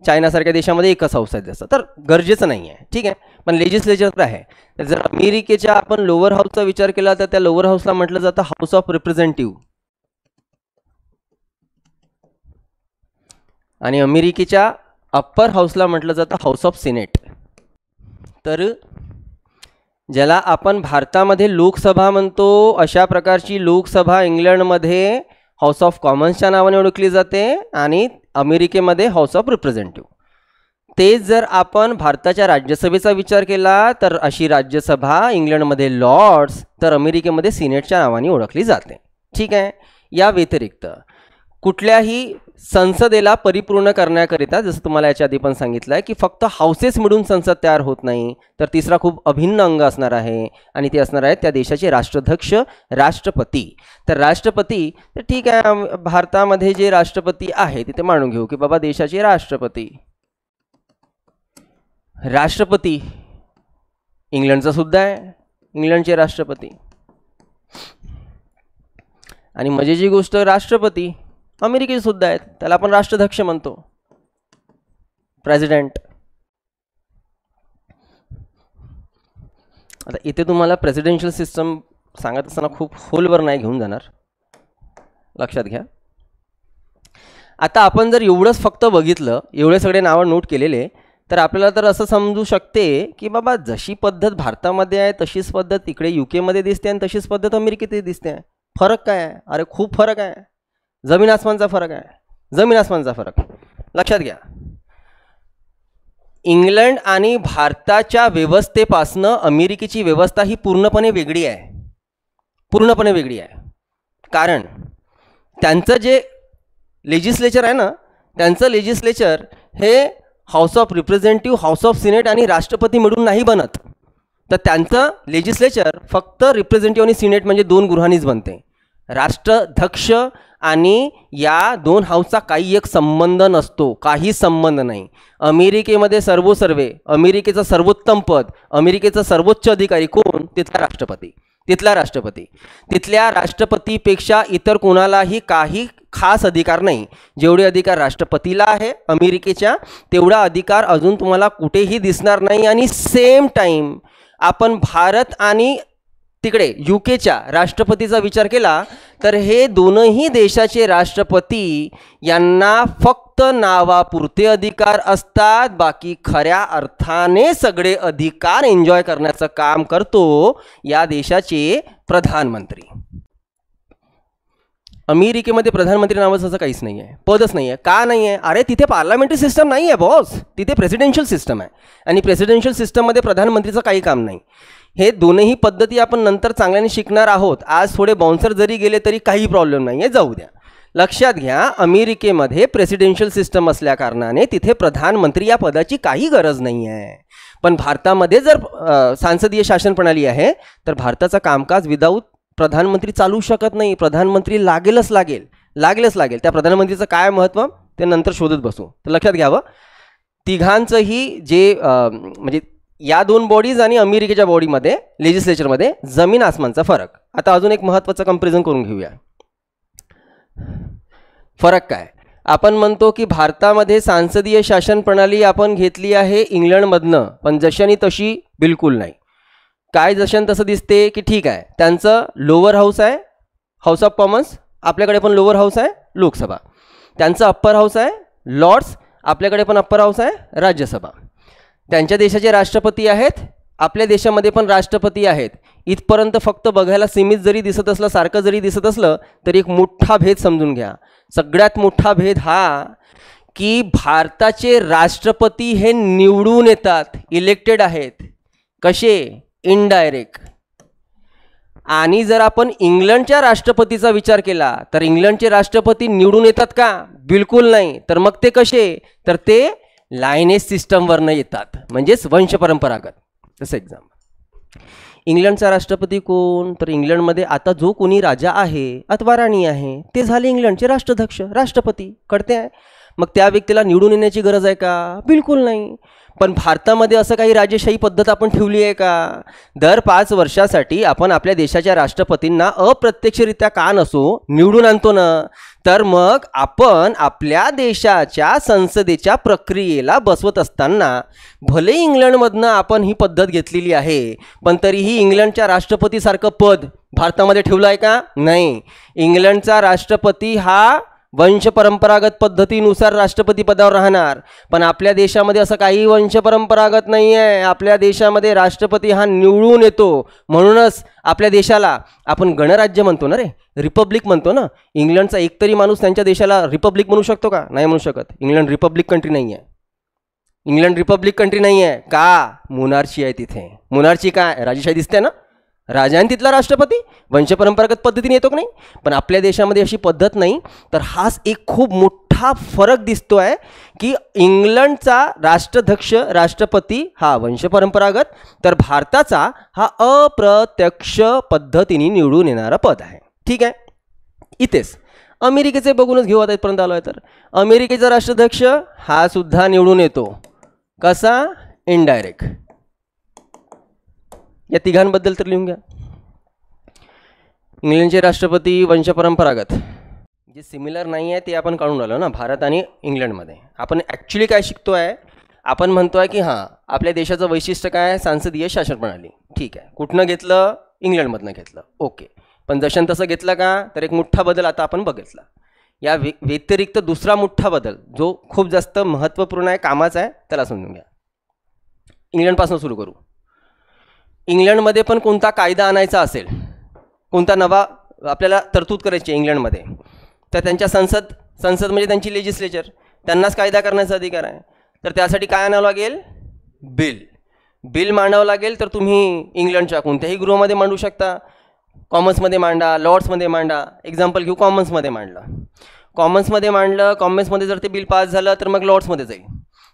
चायनासारख्या देशामध्ये एकच हाऊस आहे जसं, तर गरजेचं नाही आहे. ठीक आहे. पण लेजिस्लेचर आहे. तर जर अमेरिकेच्या आपण लोअर हाऊसचा विचार केला तर त्या लोअर हाऊसला म्हटलं जातं हाऊस ऑफ रिप्रेझेंटेटिव्ह आणि अमेरिकेच्या अप्पर हाऊसला म्हटलं जातं हाऊस ऑफ सिनेट. तर ज्याला आपण भारतामध्ये लोकसभा म्हणतो अशा प्रकारची लोकसभा इंग्लंडमध्ये हाऊस ऑफ कॉमन्सच्या नावाने ओळखली जाते आणि अमेरिकेमध्ये हाऊस ऑफ रिप्रेझेंटेटिव्ह. तेच जर आपण भारताच्या राज्यसभेचा विचार केला तर अशी राज्यसभा इंग्लंडमध्ये लॉर्ड्स तर अमेरिकेमध्ये सिनेटच्या नावाने ओळखली जाते. ठीक आहे. या व्यतिरिक्त कुठल्याही संसदेला परिपूर्ण करण्याकरिता जसं तुम्हाला याच्या आधी पण सांगितलं आहे की फक्त हाऊसेस मिळून संसद तयार होत नाही, तर तिसरा खूप अभिन्न अंग असणार आहे आणि ते असणार आहे त्या देशाचे राष्ट्राध्यक्ष राष्ट्रपती. तर राष्ट्रपती, तर ठीक आहे, भारतामध्ये जे राष्ट्रपती आहे तिथे मानून घेऊ की बाबा देशाचे राष्ट्रपती इंग्लंडचा सुद्धा आहे, इंग्लंडचे राष्ट्रपती. आणि मजेची गोष्ट राष्ट्रपती अमेरिकेचे सुद्धा आहेत, त्याला आपण राष्ट्राध्यक्ष म्हणतो, प्रेसिडेंट. आता इथे तुम्हाला प्रेसिडेन्शियल सिस्टम सांगत असताना खूप खोलवर नाही घेऊन जाणार, लक्षात घ्या. आता आपण जर एवढंच फक्त बघितलं, एवढे सगळे नावं नोट केलेले, तर आपल्याला तर असं समजू शकते की बाबा जशी पद्धत भारतामध्ये आहे तशीच पद्धत इकडे UK मध्ये दिसते आणि तशीच पद्धत अमेरिकेतही दिसते. फरक काय आहे? अरे खूप फरक आहे, जमीन आसमानचा फरक आहे, जमीन आसमानचा फरक. लक्षात घ्या, इंग्लंड आणि भारताच्या व्यवस्थेपासनं अमेरिकेची व्यवस्था ही पूर्णपणे वेगळी आहे, पूर्णपणे वेगळी आहे. कारण त्यांचं जे लेजिस्लेचर आहे ना, त्यांचं लेजिस्लेचर हे house of representative, house of Senate आणि राष्ट्रपती मिळून नाही बनत. तर त्यांचं लेजिस्लेचर फक्त रिप्रेझेंटेटिव्ह आणि सिनेट म्हणजे 2 गृहांनीच बनते. राष्ट्राध्यक्ष आणि या 2 हाऊसचा काही एक संबंध नसतो, काही संबंध नाही. अमेरिकेमध्ये सर्वोसर्वे, अमेरिकेचं सर्वोत्तम पद, अमेरिकेचा सर्वोच्च अधिकारी कोण? तिथला राष्ट्रपती. तिथला राष्ट्रपती. तिथल्या राष्ट्रपतीपेक्षा इतर कोणालाही काही खास अधिकार नाही. जेवढे अधिकार राष्ट्रपतीला आहे अमेरिकेच्या, तेवढा अधिकार अजून तुम्हाला कुठेही दिसणार नाही. आणि सेम टाईम आपण भारत आणि तिकडे UKच्या राष्ट्रपतीचा विचार केला तर हे दोनही देशाचे राष्ट्रपती यांना फक्त नावापुरते अधिकार असतात, बाकी खऱ्या अर्थाने सगळे अधिकार एन्जॉय करण्याचं काम करतो या देशाचे प्रधानमंत्री. अमेरिकेमध्ये प्रधानमंत्री नावाचं असं काहीच नाही आहे, पदच नाही आहे. का नाही आहे? अरे तिथे पार्लमेंटरी सिस्टम नाही आहे बॉस, तिथे प्रेसिडेन्शियल सिस्टम आहे आणि प्रेसिडेन्शियल सिस्टममध्ये प्रधानमंत्रीचं काही काम नाही. हे दोनही पद्धती आपण नंतर चांगल्याने शिकणार आहोत. आज थोडे बाउन्सर जरी गेले तरी काही प्रॉब्लेम नाही आहे, जाऊ द्या. लक्षात घ्या, अमेरिकेमध्ये प्रेसिडेन्शियल सिस्टम असल्या कारणाने तिथे प्रधानमंत्री या पदाची काही गरज नाही आहे. पण भारतामध्ये जर सांसदीय शासन प्रणाली आहे तर भारताचं कामकाज विदाऊट प्रधानमंत्री चालू शकत नाही. प्रधानमंत्री लागेलच लागेल. त्या प्रधानमंत्रीचं काय महत्त्व ते नंतर शोधत बसू. तर लक्षात घ्यावं, तिघांचंही जे म्हणजे या 2 बॉडीज आणि अमेरिकेच्या बॉडीमध्ये लेजिस्लेचरमध्ये जमीन आसमानचा फरक. आता अजून एक महत्त्वाचं कंपॅरिझन करून घेऊया. फरक काय? आपण म्हणतो की भारतामध्ये सांसदीय शासन प्रणाली आपण घेतली आहे इंग्लंडमधनं, पण जशानी तशी बिलकुल नाही. काय जशान तसं दिसते की ठीक आहे, त्यांचं लोअर हाऊस आहे हाऊस ऑफ कॉमन्स, आपल्याकडे पण लोअर हाऊस आहे लोकसभा. त्यांचं अप्पर हाऊस आहे लॉर्ड्स, आपल्याकडे पण अप्पर हाऊस आहे राज्यसभा. त्यांच्या देशाचे राष्ट्रपती आहेत, आपल्या देशामध्ये पण राष्ट्रपती आहेत. इथपर्यंत फक्त बघायला सीमित जरी दिसत असलं, सारखं जरी दिसत असलं तरी एक मोठा भेद समजून घ्या. सगळ्यात मोठा भेद हा की भारताचे राष्ट्रपती हे निवडून येतात, इलेक्टेड आहेत. कसे? इनडायरेक्ट. आणि जर आपण इंग्लंडच्या राष्ट्रपतीचा विचार केला तर इंग्लंडचे राष्ट्रपती निवडून येतात का? बिलकुल नाही. तर मग ते कसे? तर ते लायनेस सिस्टमवरनं येतात, म्हणजेच वंशपरंपरागत. जसं एक्झाम्पल, इंग्लंडचा राष्ट्रपती कोण? तर इंग्लंडमध्ये आता जो कोणी राजा आहे अथवा राणी आहे ते झाले इंग्लंडचे राष्ट्राध्यक्ष, राष्ट्रपती. कळते आहे? मग त्या व्यक्तीला निवडून येण्याची गरज आहे का? बिलकुल नाही. पण भारतामध्ये असं काही राजेशाही पद्धत आपण ठेवली आहे का? दर 5 वर्षासाठी आपण आपल्या देशाच्या राष्ट्रपतींना अप्रत्यक्षरित्या का नसो निवडून आणतो ना. तर मग आपण आपल्या देशाच्या संसदेच्या प्रक्रियेला बसवत असताना भले इंग्लंडमधनं आपण ही पद्धत घेतलेली आहे, पण तरीही इंग्लंडच्या राष्ट्रपतीसारखं पद भारतामध्ये ठेवलं आहे का? नाही. इंग्लंडचा राष्ट्रपती हा वंशपरंपरागत पद्धतीनुसार राष्ट्रपती पदावर राहणार, पण आपल्या देशामध्ये असं काही वंशपरंपरागत नाही आहे. आपल्या देशामध्ये राष्ट्रपती हा निवडून येतो. म्हणूनच आपल्या देशाला आपण गणराज्य म्हणतो ना रे, रिपब्लिक म्हणतो ना. इंग्लंडचा एकतरी माणूस त्यांच्या देशाला रिपब्लिक म्हणू शकतो का? नाही म्हणू शकत. इंग्लंड रिपब्लिक कंट्री नाही आहे. इंग्लंड रिपब्लिक कंट्री नाही आहे का, मोनार्ची आहे तिथे. मोनार्ची काय, राजेशाही दिसते ना, राजा आणि तिथला राष्ट्रपती, वंशपरंपरागत पद्धतीने येतो की नाही. पण आपल्या देशामध्ये अशी पद्धत नाही. तर हाच एक खूप मोठा फरक दिसतो आहे की इंग्लंडचा राष्ट्राध्यक्ष राष्ट्रपती हा वंशपरंपरागत, तर भारताचा हा अप्रत्यक्ष पद्धतीने निवडून येणारा पद आहे. ठीक आहे. इथेच अमेरिकेचे बघूनच घेऊ आता इथपर्यंत आलो आहे. तर अमेरिकेचा राष्ट्राध्यक्ष हा सुद्धा निवडून येतो. कसा, इनडायरेक्ट. या तिघांबद्दल तर लिहून घ्या. इंग्लंडचे राष्ट्रपती वंशपरंपरागत, जे सिमिलर नाही आहे ते आपण काढून आलो ना भारत आणि इंग्लंडमध्ये. आपण ॲक्च्युली काय शिकतो आहे, आपण म्हणतो आहे की हां आपल्या देशाचं वैशिष्ट्य काय, संसदीय शासन प्रणाली. ठीक आहे, कुठनं घेतलं, इंग्लंडमधनं घेतलं. ओके. पण जशन तसं घेतलं का, तर एक मोठा बदल आता आपण बघितला. या व्यतिरिक्त दुसरा मोठा बदल जो खूप जास्त महत्त्वपूर्ण आहे, कामाचा आहे, त्याला समजून घ्या. इंग्लंडपासून सुरू करू. इंग्लंडमध्ये पण कोणता कायदा आणायचा असेल, कोणता नवा आपल्याला तरतूद करायची इंग्लंडमध्ये, तर त्यांच्या संसद म्हणजे त्यांची लेजिस्लेचर, त्यांनाच कायदा करण्याचा अधिकार आहे. तर त्यासाठी काय आणावं लागेल, बिल मांडावं लागेल. तर तुम्ही इंग्लंडच्या कोणत्याही गृहामध्ये मांडू शकता. कॉमन्समध्ये मांडा, लॉर्ड्समध्ये मांडा. एक्झाम्पल घेऊ, कॉमन्समध्ये मांडलं. कॉमन्समध्ये जर ते बिल पास झालं तर मग लॉर्ड्समध्ये जाईल.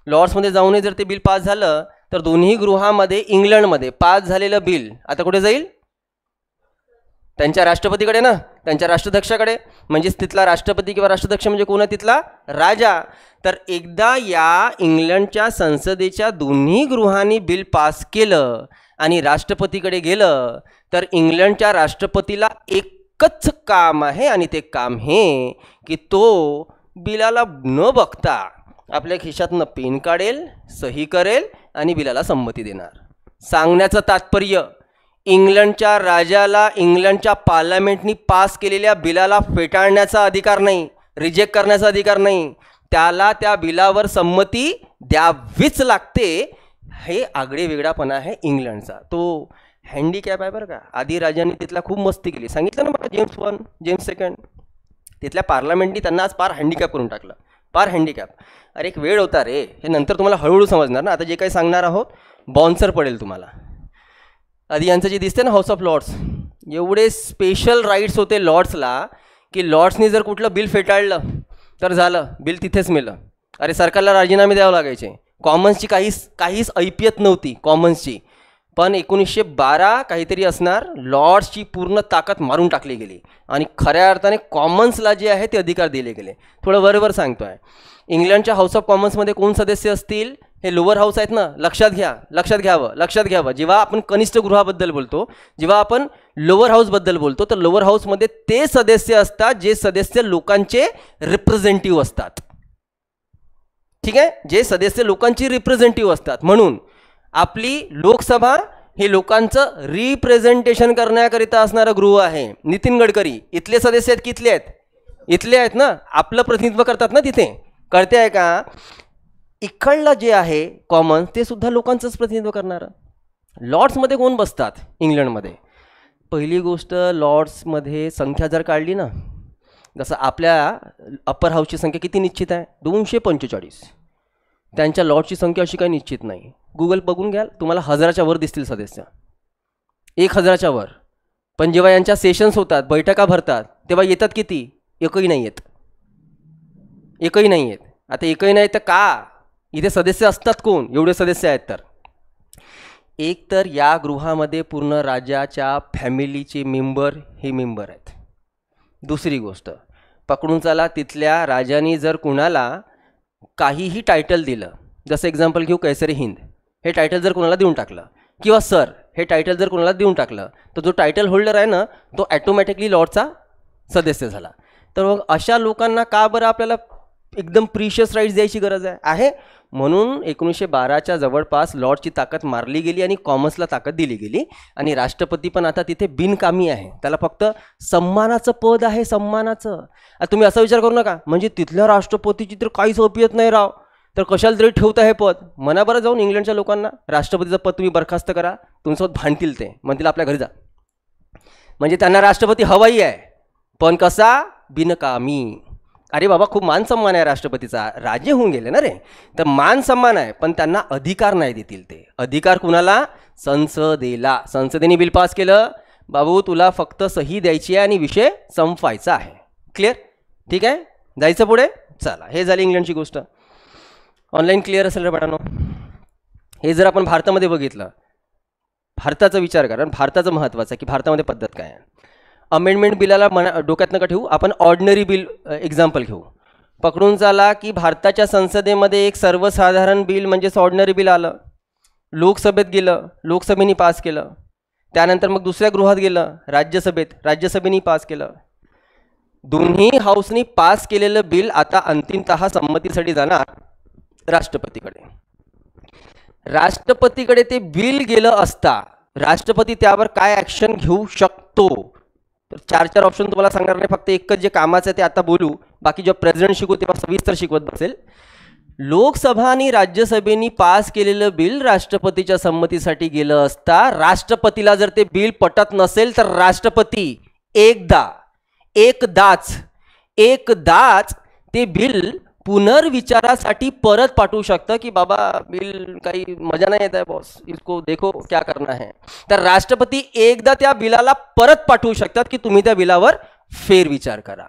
लॉर्ड्समध्ये जाऊनही जर ते बिल पास झालं तर दोन्ही गृहामध्ये इंग्लंडमध्ये पास झालेलं बिल आता कुठे जाईल, त्यांच्या राष्ट्रपतीकडे ना, त्यांच्या राष्ट्राध्यक्षाकडे. म्हणजेच तिथला राष्ट्रपती किंवा राष्ट्राध्यक्ष म्हणजे कोण आहे, तिथला राजा. तर एकदा या इंग्लंडच्या संसदेच्या दोन्ही गृहांनी बिल पास केलं आणि राष्ट्रपतीकडे गेलं, तर इंग्लंडच्या राष्ट्रपतीला एकच काम आहे, आणि ते काम हे की तो बिलाला न बघता आपल्या खिशातनं पेन काढेल, सही करेल आणि बिलाला संमती देणार. सांगण्याचं तात्पर्य, इंग्लंडच्या राजाला इंग्लंडच्या पार्लमेंटनी पास केलेल्या बिलाला फेटाळण्याचा अधिकार नाही, रिजेक्ट करण्याचा अधिकार नाही. त्याला त्या बिलावर संमती द्यावीच लागते. हे आगळे वेगळापणा आहे इंग्लंडचा. तो हँडिकॅप आहे बरं का. आधी राजांनी तिथला खूप मस्ती केली, सांगितलं ना मला, जेम्स वन, जेम्स सेकंड, तिथल्या पार्लमेंटनी त्यांना आज पार हँडिकॅप करून टाकलं, पार हँडिकॅप. अरे एक वेळ होता रे, हे नंतर तुम्हाला हळूहळू समजणार ना. आता जे काही सांगणार आहोत बॉन्सर पडेल तुम्हाला. आधी यांचं जे दिसते ना हाऊस ऑफ लॉर्ड्स, एवढे स्पेशल राईट्स होते लॉर्ड्सला की लॉर्ड्सनी जर कुठलं बिल फेटाळलं तर झालं, बिल तिथेच मेलं. अरे सरकारला राजीनामे द्यावं लागायचे. कॉमन्सची काहीच ऐपियत नव्हती कॉमन्सची. पण 1912 काहीतरी असणार, लॉर्ड्सची पूर्ण ताकद मारून टाकली गेली आणि खऱ्या अर्थाने कॉमन्सला जे आहे ते अधिकार दिले गेले. थोडं वरवर सांगतो आहे. इंग्लंडच्या हाऊस ऑफ कॉमन्समध्ये कोण सदस्य असतील, हे लोअर हाऊस आहेत ना, लक्षात घ्यावं. जेव्हा आपण कनिष्ठ गृहाबद्दल बोलतो, जेव्हा आपण लोअर हाऊसबद्दल बोलतो, तर लोअर हाऊसमध्ये ते सदस्य असतात जे सदस्य लोकांचे रिप्रेझेंटेटिव्ह असतात. ठीक आहे, जे सदस्य लोकांची रिप्रेझेंटेटिव्ह असतात. म्हणून आपली लोकसभा हे लोकांचं रिप्रेझेंटेशन करण्याकरिता असणारं गृह आहे. नितीन गडकरी इथले सदस्य आहेत की इथले आहेत ना, आपलं प्रतिनिधित्व करतात ना तिथे. कळते आहे का. इकडलं जे आहे कॉमन ते सुद्धा लोकांचंच प्रतिनिधित्व करणारं. लॉर्ड्समध्ये कोण बसतात इंग्लंडमध्ये, पहिली गोष्ट लॉर्ड्समध्ये संख्या जर काढली ना, जसं आपल्या अप्पर हाऊसची संख्या किती निश्चित आहे, 245. त्यांच्या लॉर्ड्सची संख्या अशी काही निश्चित नाही. गुगल बघून घ्याल, तुम्हाला 1000च्या वर दिसतील सदस्य, 1000च्या वर. पण जेव्हा यांच्या सेशन्स होतात, बैठका भरतात, तेव्हा येतात किती, एकही नाही येत. आता एकही नाही तर का, इथे सदस्य असतात कोण, एवढे सदस्य आहेत. तर एक तर या गृहामध्ये पूर्ण राजाच्या फॅमिलीचे मेंबर हे मेंबर आहेत. दुसरी गोष्ट पकडून चला, तिथल्या राजाने जर कुणाला काहीही टायटल दिलं, जसं एक्झाम्पल घेऊ कैसरी हिंद, हे टायटल जर कुणाला देऊन टाकलं, किंवा सर हे टायटल जर कुणाला देऊन टाकलं, तर जो टायटल होल्डर आहे ना तो ॲटोमॅटिकली लॉर्डचा सदस्य झाला. तर मग अशा लोकांना का बरं आपल्याला एकदम प्रिशियस राईट्स द्यायची गरज आहे. म्हणून 1912च्या जवळपास लॉर्डची ताकद मारली गेली आणि कॉमन्सला ताकद दिली गेली. आणि राष्ट्रपती पण आता तिथे बिनकामी आहे, त्याला फक्त सन्मानाचं पद आहे, सन्मानाचं. तुम्ही असा विचार करू नका म्हणजे तिथल्या राष्ट्रपतीची तर काहीच ऐपियत नाही राव, तर कशाला तरी ठेवता हे पद. म्हणा बरं जाऊन इंग्लंडच्या लोकांना, राष्ट्रपतीचं पद तुम्ही बरखास्त करा, तुमच्यासोबत भांडतील ते, म्हणतील आपल्या घरी जा. म्हणजे त्यांना राष्ट्रपती हवाई आहे, पण कसा, बिनकामी. अरे बाबा खूप मान सन्मान आहे राष्ट्रपतीचा, राजे होऊन गेले ना रे, तर मान सन्मान आहे, पण त्यांना अधिकार नाही देतील. ते अधिकार कुणाला? संसदेला. संसदेने बिल पास केलं, बाबू तुला फक्त सही द्यायची आहे आणि विषय संपवायचा आहे. क्लिअर? ठीक आहे, जायचं पुढे. चला, हे झाली इंग्लंडची गोष्ट. ऑनलाईन क्लिअर असेल रे बाळांनो. हे जर आपण भारतामध्ये बघितलं, भारताचा विचार करा, भारताचं महत्त्वाचं आहे की भारतामध्ये पद्धत काय आहे. अमेंडमेंट बिलाला डोक्यात नका ठेवू, आपण ऑर्डिनरी बिल एक्झाम्पल घेऊ. पकडून चाला की भारताच्या संसदेमध्ये एक सर्वसाधारण बिल म्हणजेच ऑर्डिनरी बिल आलं, लोकसभेत गेलं, लोकसभेने पास केलं, त्यानंतर मग दुसऱ्या गृहात गेलं, राज्यसभेत, राज्यसभेने पास केलं. दोन्ही हाऊसनी पास केलेलं बिल आता अंतिमतः संमतीसाठी जाणार राष्ट्रपतीकडे. राष्ट्रपतीकडे ते बिल गेलं असता राष्ट्रपती त्यावर काय ॲक्शन घेऊ शकतो, तर 4 ऑप्शन तुम्हाला सांगणार नाही, फक्त एकच जे कामाचं आहे ते आता बोलू, बाकी जेव्हा प्रेसिडेंट शिकू तेव्हा सविस्तर शिकवत बसेल. लोकसभा आणि राज्यसभेने पास केलेलं बिल राष्ट्रपतीच्या संमतीसाठी गेलं असता राष्ट्रपतीला जर ते बिल पटत नसेल तर राष्ट्रपती एकदाच ते बिल पुनर्विचारासाठी परत पाठवू शकतं की बाबा बिल काही मजा नाही येत आहे बॉस, इसको देखो क्या करना है. तर राष्ट्रपती एकदा त्या बिलाला परत पाठवू शकतात की तुम्ही त्या बिलावर फेरविचार करा.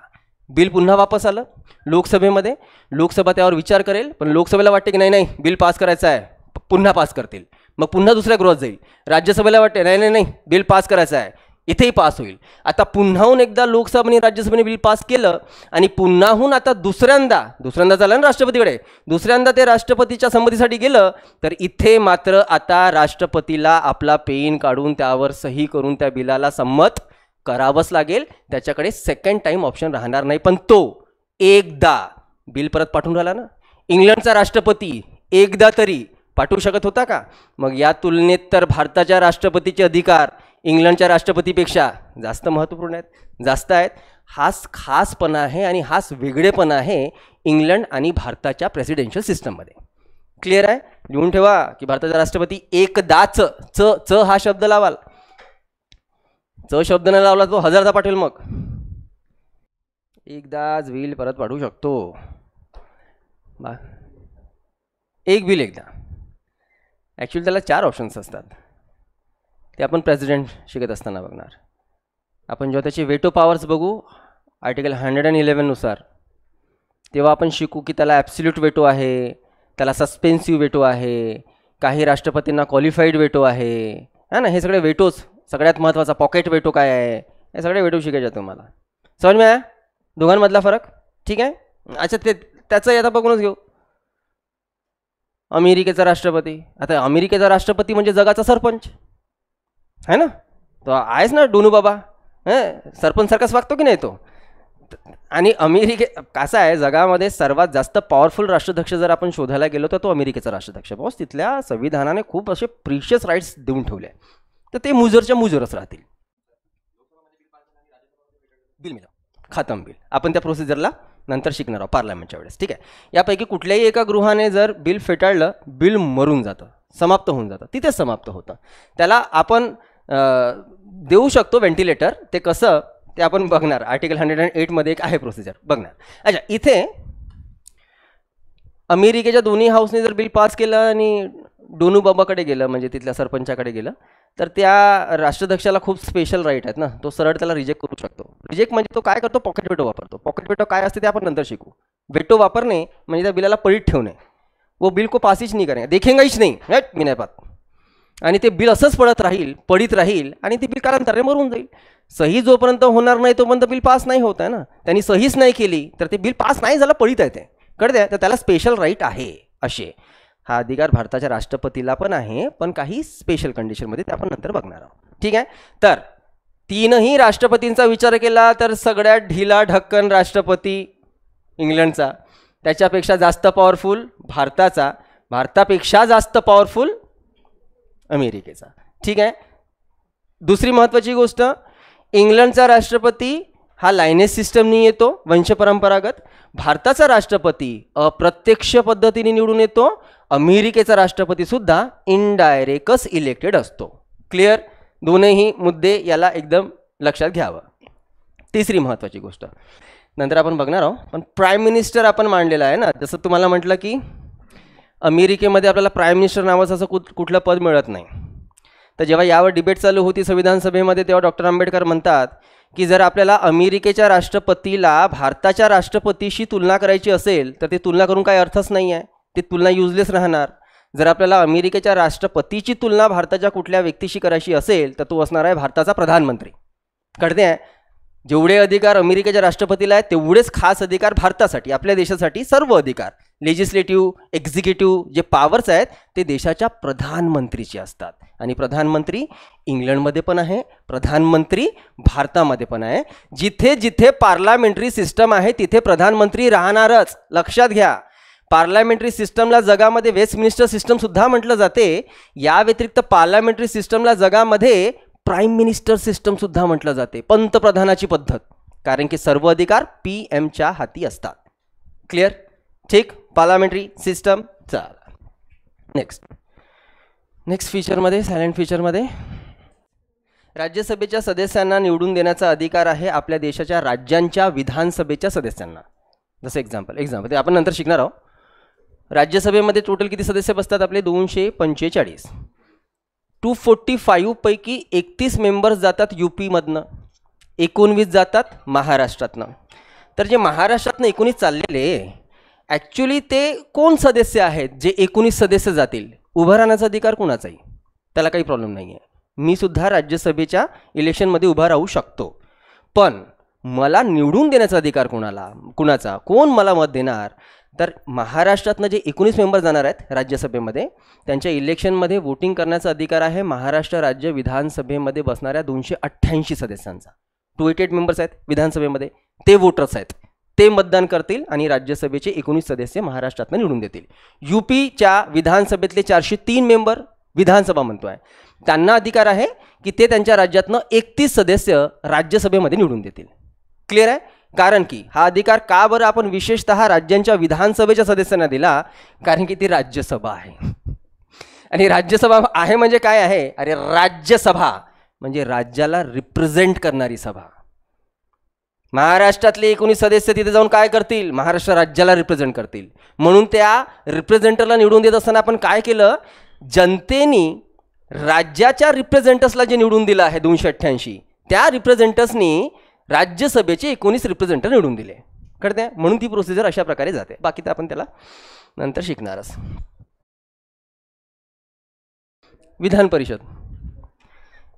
बिल पुन्हा वापस आलं लोकसभेमध्ये, लोकसभा त्यावर विचार करेल, पण लोकसभेला वाटते की नाही बिल पास करायचं आहे, पुन्हा पास करतील, मग पुन्हा दुसऱ्या गृहात जाईल. राज्यसभेला वाटते नाही बिल पास करायचं आहे, इथेही पास होईल. आता पुन्हाहून एकदा लोकसभेने राज्यसभेने बिल पास केलं आणि पुन्हाहून आता दुसऱ्यांदा झालं ना राष्ट्रपतीकडे, दुसऱ्यांदा ते राष्ट्रपतीच्या संमतीसाठी गेलं, तर इथे मात्र आता राष्ट्रपतीला आपला पेन काढून त्यावर सही करून त्या बिलाला संमत करावंच लागेल. त्याच्याकडे सेकंड टाइम ऑप्शन राहणार नाही. पण तो एकदा बिल परत पाठवून राहिला ना. इंग्लंडचा राष्ट्रपती एकदा तरी पाठवू शकत होता का? मग या तुलनेत तर भारताच्या राष्ट्रपतीचे अधिकार इंग्लंडच्या राष्ट्रपतीपेक्षा जास्त महत्त्वपूर्ण आहेत, जास्त आहेत. हाच खासपणा आहे आणि हाच वेगळेपणा आहे इंग्लंड आणि भारताच्या प्रेसिडेन्शियल सिस्टममध्ये. क्लिअर आहे? लिहून ठेवा की भारताचा राष्ट्रपती एकदाच, च हा शब्द लावाल, च शब्द न लावला तो 1000दा पाठवेल, मग एकदाच बिल परत पाठवू शकतो. एक बिल एकदा. ॲक्च्युली त्याला 4 ऑप्शन्स असतात, ते आपण प्रेसिडेंट शिकत असताना बघणार. आपण जेव्हा त्याचे वेटो पॉवर्स बघू आर्टिकल 111 नुसार, तेव्हा आपण शिकू की त्याला ॲब्सोल्यूट वेटो आहे, त्याला सस्पेन्सिव्ह वेटो आहे, काही राष्ट्रपतींना क्वालिफाईड वेटो आहे, है ना. हे सगळे वेटोज, सगळ्यात महत्त्वाचा पॉकेट वेटो काय आहे, हे सगळे वेटो शिकायचे तुम्हाला. समज में आया दोघांमधला फरक? ठीक आहे. अच्छा, त्याचं आता बघूनच घेऊ. अमेरिकेचा राष्ट्रपती, आता अमेरिकेचा राष्ट्रपती म्हणजे जगाचा सरपंच है ना, तो आहेच ना डोनू बाबा, सरपंच सारखाच वागतो की नाही तो. आणि कसं आहे, जगामध्ये सर्वात जास्त पॉवरफुल राष्ट्राध्यक्ष जर आपण शोधायला गेलो तर तो अमेरिकेचा राष्ट्राध्यक्ष. बॉस तिथल्या संविधानाने खूप असे प्रिशियस राईट्स देऊन ठेवले, तर ते मुजरच्या मुजरच राहतील. बिल मिळालं, खतम बिल. आपण त्या प्रोसिजरला नंतर शिकणार आहोत पार्लमेंटच्या वेळेस. ठीक आहे. यापैकी कुठल्याही एका गृहाने जर बिल फेटाळलं, बिल मरून जातं, समाप्त होऊन जातं, तिथेच समाप्त होतं. त्याला आपण देऊ शकतो व्हेंटिलेटर. ते कसं ते आपण बघणार. आर्टिकल 108 मध्ये एक आहे प्रोसिजर, बघणार. अच्छा, इथे अमेरिकेच्या दोन्ही हाऊसने जर बिल पास केलं आणि डोनू बाबाकडे गेलं, म्हणजे तिथल्या सरपंचाकडे गेलं, तर त्या राष्ट्राध्यक्षाला खूप स्पेशल राईट आहेत ना. तो सरळ त्याला रिजेक्ट करू शकतो. रिजेक्ट म्हणजे तो काय करतो, पॉकेट वेटो वापरतो. पॉकेट वेटो काय असते ते आपण नंतर शिकू. वेटो वापरणे म्हणजे त्या बिलाला पडीत ठेवणे. वो बिल को पास नहीं करेंगे, देखेंगाच नाही, मी नाही पाहत, आणि ते बिल असंच पडित राहील आणि ते बिल कालांतराने मरून जाईल. सही जोपर्यंत होणार नाही तोपर्यंत बिल पास नाही होत आहे ना. त्यांनी सहीच नाही केली तर ते बिल पास नाही झालं, पडित आहे ते, कळते. तर त्याला स्पेशल राईट आहे असे. हा अधिकार भारताच्या राष्ट्रपतीला पण आहे, पण काही स्पेशल कंडिशनमध्ये ते आपण नंतर बघणार आहोत. ठीक आहे. तर तीनही राष्ट्रपतींचा विचार केला तर सगळ्यात ढिला ढक्कन राष्ट्रपती इंग्लंडचा, त्याच्यापेक्षा जास्त पॉवरफुल भारताचा, भारतापेक्षा जास्त पॉवरफुल अमेरिकेचा. ठीक आहे. दुसरी महत्त्वाची गोष्ट, इंग्लंडचा राष्ट्रपती हा लायनेस सिस्टमनी येतो, वंशपरंपरागत. भारताचा राष्ट्रपती अप्रत्यक्ष पद्धतीने निवडून येतो. अमेरिकेचा राष्ट्रपती सुद्धा इनडायरेक्टच इलेक्टेड असतो. क्लिअर? दोनही मुद्दे याला एकदम लक्षात घ्यावं. तिसरी महत्त्वाची गोष्ट, नंतर आपण बघणार आहोत. पण प्राईम मिनिस्टर आपण मांडलेला आहे ना, जसं तुम्हाला म्हटलं की अमेरिकेमध्ये आपल्याला प्राईम मिनिस्टर नावाचं असं कुठलं पद मिळत नाही. तर जेव्हा यावर डिबेट चालू होती संविधान सभेमध्ये, तेव्हा डॉक्टर आंबेडकर म्हणतात की जर आपल्याला अमेरिकेच्या राष्ट्रपतीला भारताच्या राष्ट्रपतीशी तुलना करायची असेल तर ती तुलना करून काही अर्थच नाही आहे, ती तुलना युजलेस राहणार. जर आपल्याला अमेरिकेच्या राष्ट्रपतीची तुलना भारताच्या कुठल्या व्यक्तीशी करायची असेल तर तो असणार आहे भारताचा प्रधानमंत्री. कळते आहे, जेवढे अधिकार अमेरिकेच्या राष्ट्रपतीला आहेत तेवढेच खास अधिकार भारतासाठी, आपल्या देशासाठी सर्व अधिकार लेजिस्लेटिव्ह, एक्झिक्युटिव्ह जे पॉवर्स आहेत ते देशाच्या प्रधानमंत्रीचे असतात. आणि प्रधानमंत्री इंग्लंडमध्ये पण आहे, प्रधानमंत्री भारतामध्ये पण आहे. जिथे जिथे पार्लमेंटरी सिस्टम आहे तिथे प्रधानमंत्री राहणारच, लक्षात घ्या. पार्लमेंटरी सिस्टमला जगामध्ये वेस्टमिनिस्टर सिस्टम सुद्धा म्हटलं जाते. या व्यतिरिक्त पार्लमेंटरी सिस्टमला जगामध्ये प्राईम मिनिस्टर सिस्टम सुद्धा म्हटलं जाते, पंतप्रधानाची पद्धत, कारण की सर्व अधिकार PM-च्या हाती असतात. क्लिअर? ठीक. Parliamentary system. चला नेक्स्ट फीचरमध्ये, सायलेंट फीचरमध्ये, राज्यसभेच्या सदस्यांना निवडून देण्याचा अधिकार आहे आपल्या देशाच्या राज्यांच्या विधानसभेच्या सदस्यांना. जसं एक्झाम्पल ते आपण नंतर शिकणार आहोत. राज्यसभेमध्ये टोटल किती सदस्य बसतात आपले? 245. 245 पैकी 31 मेंबर्स जातात UP-मधनं, 19 जातात महाराष्ट्रातनं. तर जे महाराष्ट्रातनं 19 चाललेले ॲक्च्युली ते कोण सदस्य आहेत जे 19 सदस्य जातील? उभं राहण्याचा अधिकार कुणाचाही, त्याला काही प्रॉब्लेम नाही आहे. मी सुद्धा राज्यसभेच्या इलेक्शनमध्ये उभा राहू शकतो. पण मला निवडून देण्याचा अधिकार कुणाचा? कोण मला मत देणार? तर महाराष्ट्रातनं जे 19 मेंबर जाणार आहेत राज्यसभेमध्ये त्यांच्या इलेक्शनमध्ये वोटिंग करण्याचा अधिकार आहे महाराष्ट्र राज्य विधानसभेमध्ये बसणाऱ्या 288 सदस्यांचा. 288 मेंबर्स आहेत विधानसभेमध्ये, ते वोटर्स आहेत, ते मतदान करतील आणि राज्यसभेचे 19 सदस्य महाराष्ट्रातनं निवडून देतील. UP-च्या विधानसभेतले 403 मेंबर, विधानसभा म्हणतो आहे, त्यांना अधिकार आहे की ते त्यांच्या राज्यातनं 31 सदस्य राज्यसभेमध्ये निवडून देतील. क्लिअर आहे? कारण की हा अधिकार का बरं आपण विशेषतः राज्यांच्या विधानसभेच्या सदस्यांना दिला? कारण की ती राज्यसभा आहे. आणि राज्यसभा आहे म्हणजे काय आहे? अरे राज्यसभा म्हणजे राज्याला रिप्रेझेंट करणारी सभा. महाराष्ट्रातले 19 सदस्य तिथे जाऊन काय करतील? महाराष्ट्र राज्याला रिप्रेझेंट करतील. म्हणून त्या रिप्रेझेंटरला निवडून देत असताना आपण काय केलं? जनतेने राज्याच्या रिप्रेझेंटर्सला जे निवडून दिलं आहे 288, त्या रिप्रेझेंटर्सनी राज्यसभेचे 19 रिप्रेझेंटर निवडून दिले. कळते? म्हणून ती प्रोसिजर अशा प्रकारे जाते. बाकी तर आपण त्याला नंतर शिकणारच.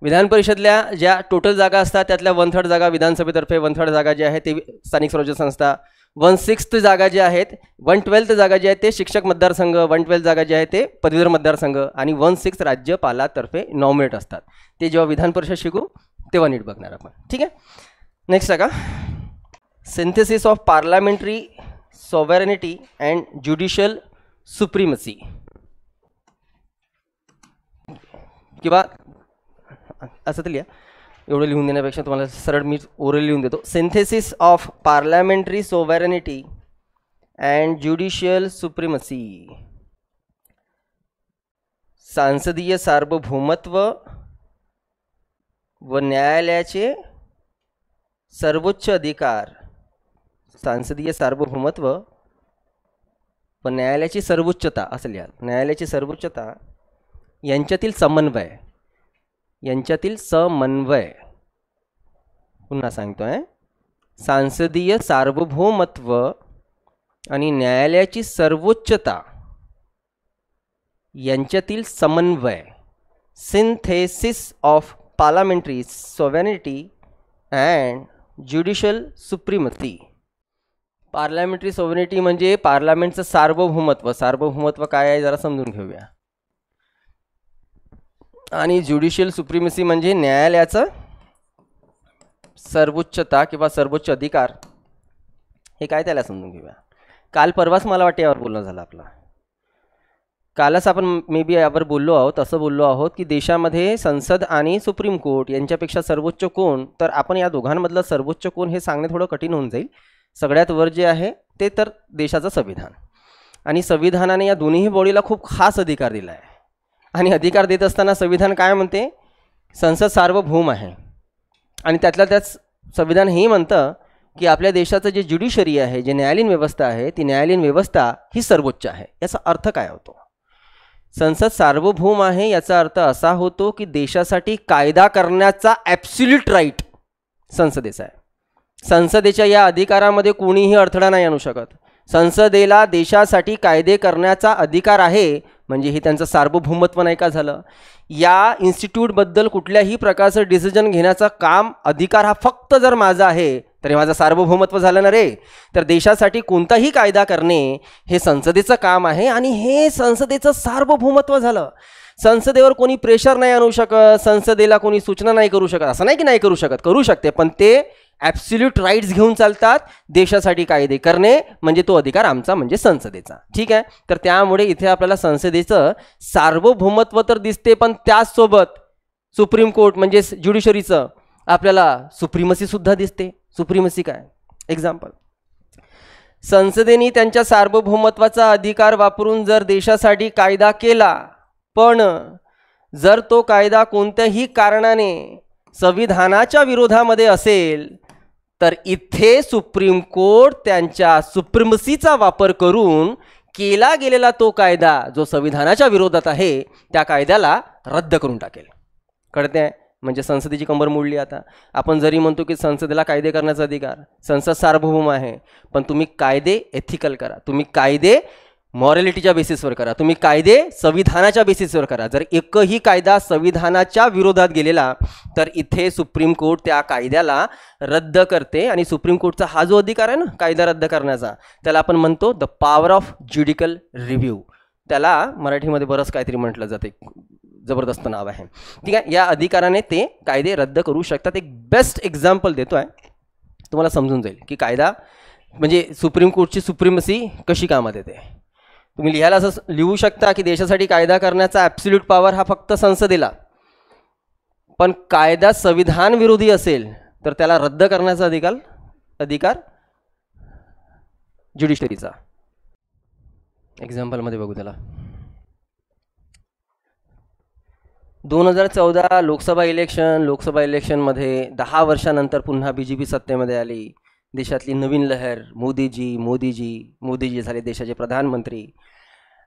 विधान परिषदल्या ज्या टोटल जागा असतात त्यातल्या 1/3 जागा विधानसभेतर्फे, 1/3 जागा जी आहे ते स्थानिक स्वराज्य संस्था, 1/6 जागा जी आहेत, 1/12 जागा जी आहेत ते शिक्षक मतदारसंघ, 1/12 जागा जी आहे ते पदवीधर मतदारसंघ आणि 1/6 राज्यपालातर्फे नॉमिनेट असतात. ते जेव्हा विधान परिषद शिकू तेव्हा नीट बघणार आपण. ठीक आहे. नेक्स्ट आहे का synthesis of parliamentary sovereignty and judicial supremacy, किंवा असं तर लिहा, एवढं लिहून देण्यापेक्षा तुम्हाला सरळ मी ओरल लिहून देतो. Synthesis of parliamentary sovereignty and judicial supremacy, सांसदीय सार्वभौमत्व व न्यायालयाचे सर्वोच्च अधिकार, सांसदीय सार्वभौमत्व व न्यायालयाची सर्वोच्चता असं लिहा. न्यायालयाची सर्वोच्चता यांच्यातील समन्वय, पुन्हा सांगतोय, सांसदीय सार्वभौमत्व आणि न्यायालयाची सर्वोच्चता यांच्यातील समन्वय, synthesis of parliamentary sovereignty and judicial supremacy. Parliamentary sovereignty म्हणजे पार्लमेंटचं सार्वभौमत्व. सार्वभौमत्व काय आहे जरा समजून घेऊया. आणि ज्युडिशियल सुप्रीमसी म्हणजे न्यायालयाचं सर्वोच्चता किंवा सर्वोच्च अधिकार. हे काय त्याला समजून घेऊया. काल परवाच मला वाटतं यावर बोलणं झालं आपलं. कालच आपण मे बी यावर बोललो आहोत, असं बोललो आहोत की देशामध्ये संसद आणि सुप्रीम कोर्ट यांच्यापेक्षा सर्वोच्च कोण, तर आपण या दोघांमधलं सर्वोच्च कोण हे सांगणे थोडं कठीण होऊन जाईल. सगळ्यात वर जे आहे ते तर देशाचं संविधान, आणि संविधानाने या दोन्ही बॉडीला खूप खास अधिकार दिला आहे. आणि अधिकार देत असताना संविधान काय म्हणते? संसद सार्वभौम आहे. आणि त्यातल्या त्यात संविधान हे म्हणतं की आपल्या देशाचं जे ज्युडिशरी आहे, जे न्यायालयीन व्यवस्था आहे, ती न्यायालयीन व्यवस्था ही सर्वोच्च आहे. याचा अर्थ काय होतो? संसद सार्वभौम आहे याचा अर्थ असा होतो की देशासाठी कायदा करण्याचा ॲब्सोल्यूट राईट संसदेचा आहे. संसदेच्या या अधिकारामध्ये कोणीही अडथळा नाही आणू शकत. संसदेला देशासाठी कायदे करण्याचा अधिकार आहे, म्हणजे हे त्यांचं सार्वभौमत्व नाही का झालं? या इन्स्टिट्यूटबद्दल कुठल्याही प्रकारचं डिसिजन घेण्याचा काम अधिकार हा फक्त जर माझा आहे तर माझं सार्वभौमत्व झालं ना रे. तर देशासाठी कोणताही कायदा करणे हे संसदेचं काम आहे आणि हे संसदेचं सार्वभौमत्व झालं. संसदेवर कोणी प्रेशर नाही आणू शकत, संसदेला कोणी सूचना नाही करू शकत. असं नाही की नाही करू शकत, करू शकते, पण ते ॲब्सोल्यूट राईट्स घेऊन चालतात. देशासाठी कायदे करणे म्हणजे तो अधिकार आमचा, म्हणजे संसदेचा. ठीक आहे. तर त्यामुळे इथे आपल्याला संसदेचं सार्वभौमत्व तर दिसते, पण त्याचसोबत सुप्रीम कोर्ट म्हणजे ज्युडिशरीचं आपल्याला सुप्रीमसी सुद्धा दिसते. सुप्रीमसी काय? एक्झाम्पल, संसदेने त्यांच्या सार्वभौमत्वाचा अधिकार वापरून जर देशासाठी कायदा केला, पण जर तो कायदा कोणत्याही कारणाने संविधानाच्या विरोधामध्ये असेल तर इथे सुप्रीम कोर्ट त्यांच्या सुप्रीमसीचा वापर करून केला गेलेला तो कायदा जो संविधानाच्या विरोधात आहे त्या कायद्याला रद्द करून टाकेल. कळते आहे? म्हणजे संसदेची कंबर मोडली. आता आपण जरी म्हणतो की संसदेला कायदे करण्याचा अधिकार, संसद सार्वभौम आहे, पण तुम्ही कायदे एथिकल करा, तुम्ही कायदे मॉरॅलिटीच्या बेसिसवर करा, तुम्ही कायदे संविधानाच्या बेसिसवर करा. जर एकही कायदा संविधानाच्या विरोधात गेलेला तर इथे सुप्रीम कोर्ट त्या कायद्याला रद्द करते. आणि सुप्रीम कोर्टचा हा जो अधिकार आहे ना कायदा रद्द करण्याचा, त्याला आपण म्हणतो द पॉवर ऑफ ज्युडिकल रिव्ह्यू. त्याला मराठीमध्ये बरंच काहीतरी म्हटलं जाते, जबरदस्त नाव आहे. ठीक आहे. या अधिकाराने ते कायदे रद्द करू शकतात. एक बेस्ट एक्झाम्पल देतो आहे, तुम्हाला समजून जाईल की कायदा म्हणजे सुप्रीम कोर्टची सुप्रीमसी कशी कामात येते. तुम्ही लिहायला असं लिहू शकता की देशासाठी कायदा करण्याचा ॲब्सोल्यूट पॉवर हा फक्त संसदेला, पण कायदा संविधान विरोधी असेल तर त्याला रद्द करण्याचा अधिकार ज्युडिशरीचा. एक्झाम्पलमध्ये बघू त्याला. 2014 लोकसभा इलेक्शनमध्ये 10 वर्षानंतर पुन्हा BJP सत्तेमध्ये आली. देशातली नवीन लहर, मोदीजी झाले देशाचे प्रधानमंत्री.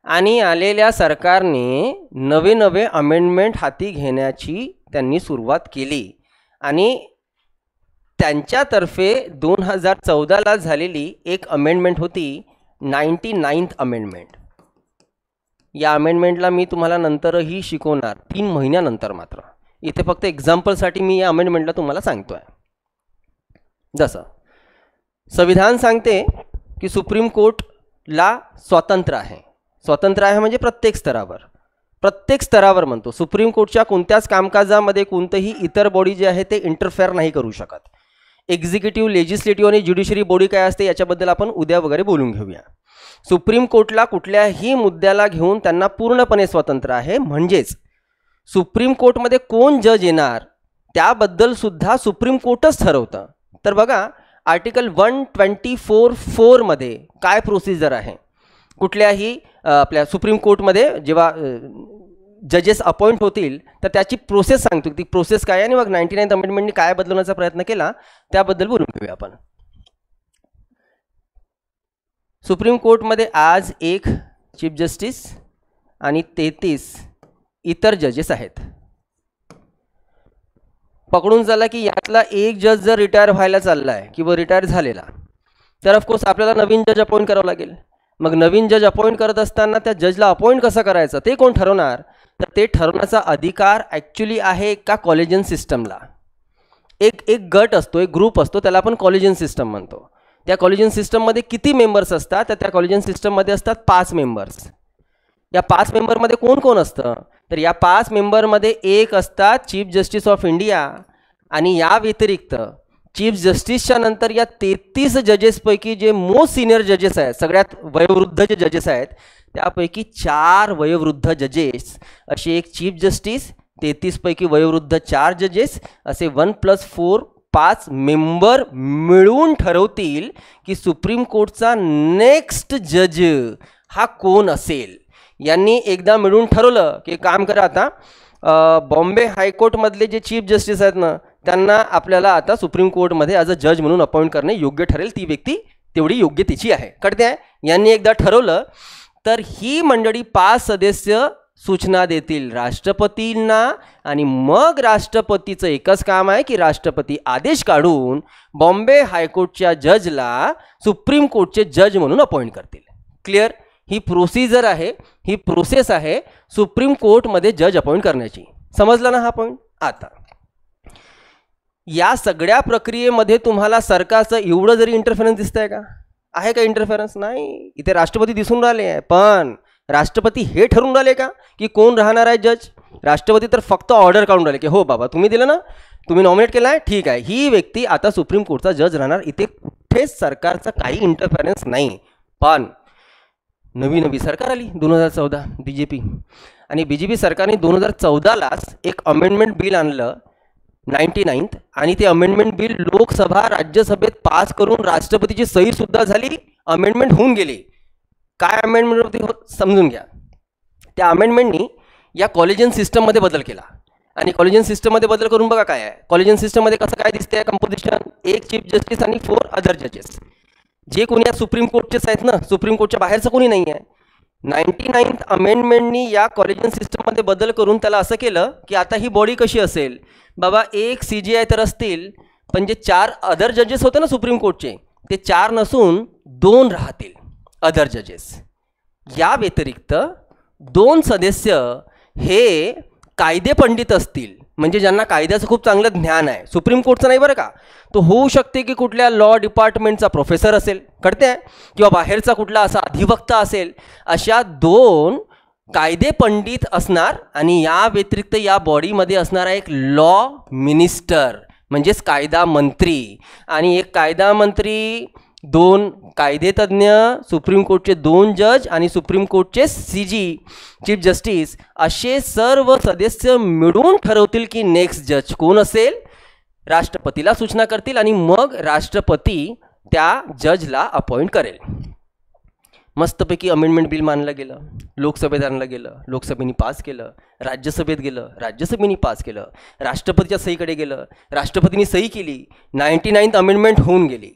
आणि आलेल्या सरकारने नवे अमेंडमेंट हाती घेण्याची त्यांनी सुरुवात केली. आणि त्यांच्यातर्फे 2014ला झालेली एक अमेंडमेंट होती 99th अमेंडमेंट. या अमेंडमेंटला मी तुम्हाला नंतरही शिकवणार 3 महिन्यानंतर. मात्र इथे फक्त एक्झाम्पलसाठी मी या अमेंडमेंटला तुम्हाला सांगतो आहे. जसं संविधान सांगते की सुप्रीम कोर्टला स्वातंत्र्य आहे म्हणजे प्रत्येक स्तरावर म्हणतो. सुप्रीम कोर्टच्या कोणत्याच कामकाजामध्ये कोणतंही इतर बॉडी जे आहे ते इंटरफेअर नाही करू शकत. एक्झिक्युटिव्ह, लेजिस्लेटिव्ह आणि ज्युडिशरी बॉडी काय असते याच्याबद्दल आपण उद्या वगैरे बोलून घेऊया. सुप्रीम कोर्टला कुठल्याही मुद्द्याला घेऊन त्यांना पूर्णपणे स्वातंत्र्य आहे. म्हणजेच सुप्रीम कोर्टमध्ये कोण जज येणार त्याबद्दल सुद्धा सुप्रीम कोर्टच ठरवतं. तर बघा आर्टिकल 124(4) मध्ये काय प्रोसिजर आहे. कुठल्याही आपल्या सुप्रीम कोर्टमध्ये जेव्हा जजेस अपॉइंट होतील तर त्याची प्रोसेस सांगतो. ती प्रोसेस काय आणि मग 99th अमेंडमेंटने काय बदलवण्याचा प्रयत्न केला त्याबद्दल बोलून घेऊया आपण. सुप्रीम कोर्टमध्ये आज 1 चीफ जस्टिस आणि 33 इतर जजेस आहेत. पकडून चालला की यातला एक जज जर रिटायर व्हायला चालला आहे किंवा रिटायर झालेला तर ऑफकोर्स आपल्याला नवीन जज अपॉइंट करावं लागेल. मग नवीन जज अपॉइंट करत असताना त्या जजला अपॉइंट कसं करायचं ते कोण ठरवणार. तर ते ठरवण्याचा अधिकार ॲक्च्युली आहे का कॉलेजियन सिस्टमला. एक गट असतो, एक ग्रुप असतो, त्याला आपण कॉलेजियन सिस्टम म्हणतो. त्या कॉलेजियन सिस्टममध्ये किती मेंबर्स असतात तर त्या कॉलेजियन सिस्टममध्ये असतात 5 मेंबर्स. या 5 मेंबरमध्ये कोण कोण असतं तर या 5 मेंबरमध्ये एक असतात चीफ जस्टिस ऑफ इंडिया. आणि या व्यतिरिक्त चीफ जस्टिसच्या नंतर या 33 जजेसपैकी जे मोस्ट सिनियर जजेस आहेत, सगळ्यात वयोवृद्ध जे जजेस आहेत त्यापैकी 4 वयोवृद्ध जजेस, असे एक चीफ जस्टिस, 33 पैकी वयोवृद्ध 4 जजेस, असे 1+4 5 मेंबर मिळून ठरवतील की सुप्रीम कोर्टचा नेक्स्ट जज हा कोण असेल. यांनी एकदा मिळून ठरवलं की काम करा. आता बॉम्बे हायकोर्टमधले जे चीफ जस्टिस आहेत ना त्यांना आपल्याला आता सुप्रीम कोर्टमध्ये ॲज अ जज म्हणून अपॉइंट करणे योग्य ठरेल, ती व्यक्ती तेवढी योग्यतेची आहे. कळते आहे. यांनी एकदा ठरवलं तर ही मंडळी 5 सदस्य सूचना देतील राष्ट्रपतींना, आणि मग राष्ट्रपतीचं एकच काम आहे की राष्ट्रपती आदेश काढून बॉम्बे हायकोर्टच्या जजला सुप्रीम कोर्टचे जज म्हणून अपॉइंट करतील. क्लिअर. ही प्रोसिजर आहे, ही प्रोसेस आहे सुप्रीम कोर्टमध्ये जज अपॉइंट करण्याची. समजलं ना हा पॉईंट. आता या सगळ्या प्रक्रियेमध्ये तुम्हाला सरकारचं एवढं जरी इंटरफेरन्स दिसतंय का? आहे का इंटरफेरन्स? नाही. इथे राष्ट्रपती दिसून राहिले आहे, पण राष्ट्रपती हे ठरवून राहिले का की कोण राहणार आहे जज? राष्ट्रपती तर फक्त ऑर्डर काढून राहिले की हो बाबा तुम्ही दिलं ना, तुम्ही नॉमिनेट केलं आहे, ठीक आहे, ही व्यक्ती आता सुप्रीम कोर्टचा जज राहणार. इथे कुठेच सरकारचा काही इंटरफेरन्स नाही. पण नवी सरकार आली 2014 BJP, आणि BJP सरकारने 2014लाच एक अमेंडमेंट बिल आणलं 99th, आणि ते अमेंडमेंट बिल लोकसभा राज्यसभेत पास करून राष्ट्रपतीची सही सुद्धा झाली, अमेंडमेंट होऊन गेली. काय अमेंडमेंट होती समजून घ्या. त्या अमेंडमेंटनी या कॉलेजियन सिस्टममध्ये बदल केला, आणि कॉलेजियन सिस्टममध्ये बदल करून बघा काय आहे. कॉलेजियन सिस्टममध्ये कसं काय दिसते कंपोजिशन? 1 चीफ जस्टिस आणि 4 अदर जजेस, जे कोणी या सुप्रीम कोर्टचेच आहेत ना, सुप्रीम कोर्टच्या बाहेरचं कोणी नाही आहे. 99th अमेंडमेंटनी या कॉलेजियन सिस्टममध्ये बदल करून त्याला असं केलं की आता ही बॉडी कशी असेल बाबा, 1 CJI तर असतील, पण जे 4 अदर जजेस होते ना सुप्रीम कोर्टचे, ते 4 नसून 2 राहतील अदर जजेस. या व्यतिरिक्त 2 सदस्य हे कायदे पंडित असतील, म्हणजे ज्यांना कायद्याचं खूप चांगलं ज्ञान आहे. सुप्रीम कोर्टचं नाही बरं का, तो होऊ शकते की कुठल्या लॉ डिपार्टमेंटचा प्रोफेसर असेल, कळते आहे, किंवा बाहेरचा कुठला असा अधिवक्ता असेल. अशा 2 कायदे पंडित असणार, आणि या व्यतिरिक्त या बॉडीमध्ये असणारा एक लॉ मिनिस्टर म्हणजेच कायदा मंत्री, आणि एक कायदा मंत्री, 2 कायदेतज्ञ, सुप्रीम कोर्टचे 2 जज आणि सुप्रीम कोर्टचे CG चीफ जस्टिस, असे सर्व सदस्य मिळून ठरवतील की नेक्स्ट जज कोण असेल. राष्ट्रपतीला सूचना करतील, आणि मग राष्ट्रपती त्या जजला अपॉइंट करेल. मस्तपैकी अमेंडमेंट बिल मानलं गेलं, लोकसभेत आणलं गेलं, लोकसभेने पास केलं, राज्यसभेत गेलं, राज्यसभेने पास केलं, राष्ट्रपतीच्या सहीकडे गेलं, राष्ट्रपतींनी सही केली, 99th अमेंडमेंट होऊन गेली.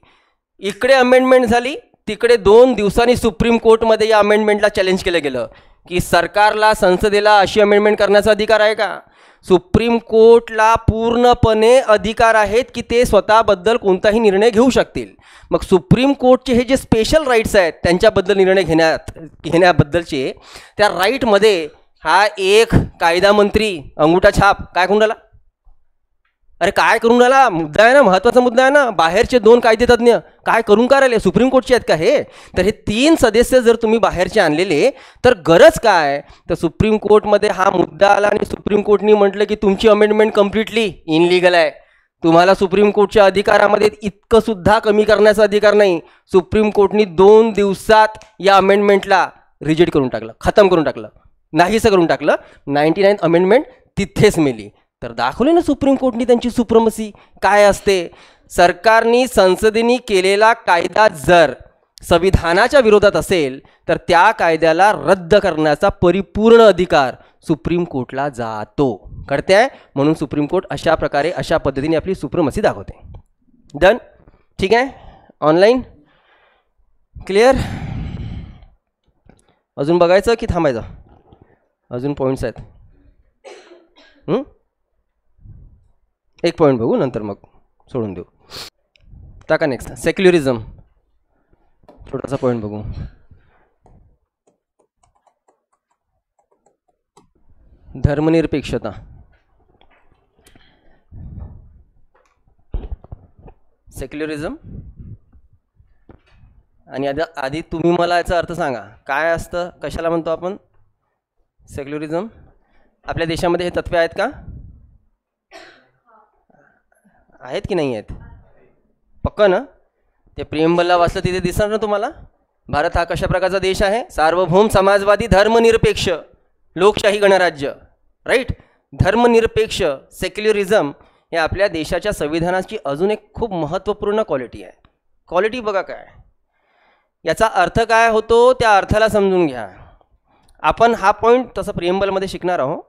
इकडे अमेंडमेंट झाली, तिकडे 2 दिवसांनी सुप्रीम कोर्टमध्ये या अमेंडमेंटला चॅलेंज केलं गेलं की सरकारला, संसदेला अशी अमेंडमेंट करण्याचा अधिकार आहे का? सुप्रीम कोर्टला पूर्णपणे अधिकार आहेत की ते स्वतःबद्दल कोणताही निर्णय घेऊ शकतील. मग सुप्रीम कोर्टचे हे जे स्पेशल राईट्स आहेत त्यांच्याबद्दल निर्णय घेण्याबद्दलचे, त्या राईटमध्ये हा एक कायदा मंत्री अंगुठा छाप काय करून राहिला? अरे काय करून राहिला? मुद्दा आहे ना, महत्त्वाचा मुद्दा आहे ना. बाहेरचे 2 कायदेतज्ञ काय करून काय राहिले? सुप्रीम कोर्टचे आहेत का हे? तर हे 3 सदस्य जर तुम्ही बाहेरचे आणलेले तर गरज काय? तर सुप्रीम कोर्टमध्ये हा मुद्दा आला आणि सुप्रीम कोर्टनी म्हटलं की तुमची अमेंडमेंट कम्प्लिटली इनलिगल आहे, तुम्हाला सुप्रीम कोर्टच्या अधिकारामध्ये इतकं सुद्धा कमी करण्याचा अधिकार नाही. सुप्रीम कोर्टनी 2 दिवसात या अमेंडमेंटला रिजेक्ट करून टाकलं, खतम करून टाकलं, नाहीसं करून टाकलं. 99th अमेंडमेंट तिथेच मेली. तर दाखवले ना सुप्रीम कोर्टनी त्यांची सुप्रमसी काय असते. सरकारनी, संसदेने केलेला कायदा जर संविधानाच्या विरोधात असेल तर त्या कायद्याला रद्द करण्याचा परिपूर्ण अधिकार सुप्रीम कोर्टला जातो. कळते आहे? म्हणून सुप्रीम कोर्ट अशा प्रकारे, अशा पद्धतीने आपली सुप्रमसी दाखवते. डन? ठीक आहे. Online clear? अजून बघायचं की थांबायचं? अजून पॉईंट्स आहेत. एक पॉईंट बघू, नंतर मग सोडून देऊ. टाका नेक्स्ट. सेक्युलरिझम, छोटासा पॉईंट बघू. धर्मनिरपेक्षता. सेक्युलरिझम, आणि आधी तुम्ही मला याचा अर्थ सांगा काय असतं, कशाला म्हणतो आपण सेक्युलरिझम? आपल्या देशामध्ये हे तत्त्वे आहेत का? आहेत की नाही आहेत? पक्का ना? ते प्रियंबलला वाचलं तिथे दिसणार ना तुम्हाला. भारत हा कशा प्रकारचा देश आहे? सार्वभौम, समाजवादी, धर्मनिरपेक्ष, लोकशाही गणराज्य. राईट? धर्मनिरपेक्ष, सेक्युलरिझम हे आपल्या देशाच्या संविधानाची अजून एक खूप महत्त्वपूर्ण क्वालिटी आहे. क्वालिटी बघा काय, याचा अर्थ काय होतो त्या अर्थाला समजून घ्या. आपण हा पॉईंट तसं प्रियंबलमध्ये शिकणार आहोत.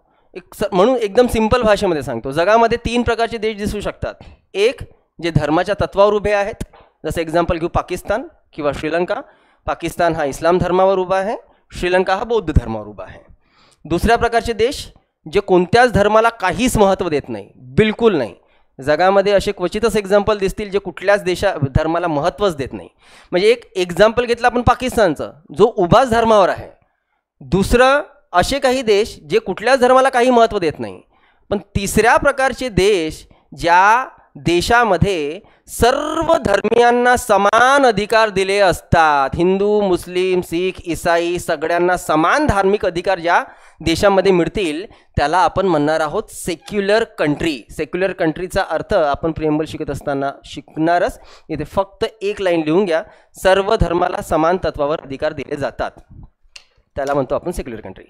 म्हणून एकदम सिंपल भाषेमध्ये सांगतो, जगामध्ये 3 प्रकारचे देश दिसू शकतात. एक, जे धर्माच्या तत्वावर उभे आहेत, जसं एक्झाम्पल घेऊ पाकिस्तान किंवा श्रीलंका. पाकिस्तान हा इस्लाम धर्मावर उभा आहे, श्रीलंका हा बौद्ध धर्मावर उभा आहे. दुसऱ्या प्रकारचे देश जे कोणत्याच धर्माला काहीच महत्त्व देत नाही, बिलकुल नाही. जगामध्ये असे क्वचितच एक्झाम्पल दिसतील जे कुठल्याच धर्माला महत्त्वच देत नाही. म्हणजे एक एक्झाम्पल घेतलं आपण पाकिस्तानचं, जो उभाच धर्मावर आहे. दुसरं, असे काही देश जे कुठल्याच धर्माला काही महत्त्व देत नाही. पण तिसऱ्या प्रकारचे देश, ज्या देशामध्ये सर्व धर्मियांना समान अधिकार दिले असतात, हिंदू, मुस्लिम, शीख, ईसाई सगळ्यांना समान धार्मिक अधिकार ज्या देशामध्ये मिळतील, त्याला आपण म्हणणार आहोत सेक्युलर कंट्री. सेक्युलर कंट्रीचा अर्थ आपण प्रिएम्बल शिकत असताना शिकणारच. इथे फक्त एक लाईन लिहून घ्या, सर्व धर्माला समान तत्वावर अधिकार दिले जातात, त्याला म्हणतो आपण सेक्युलर कंट्री.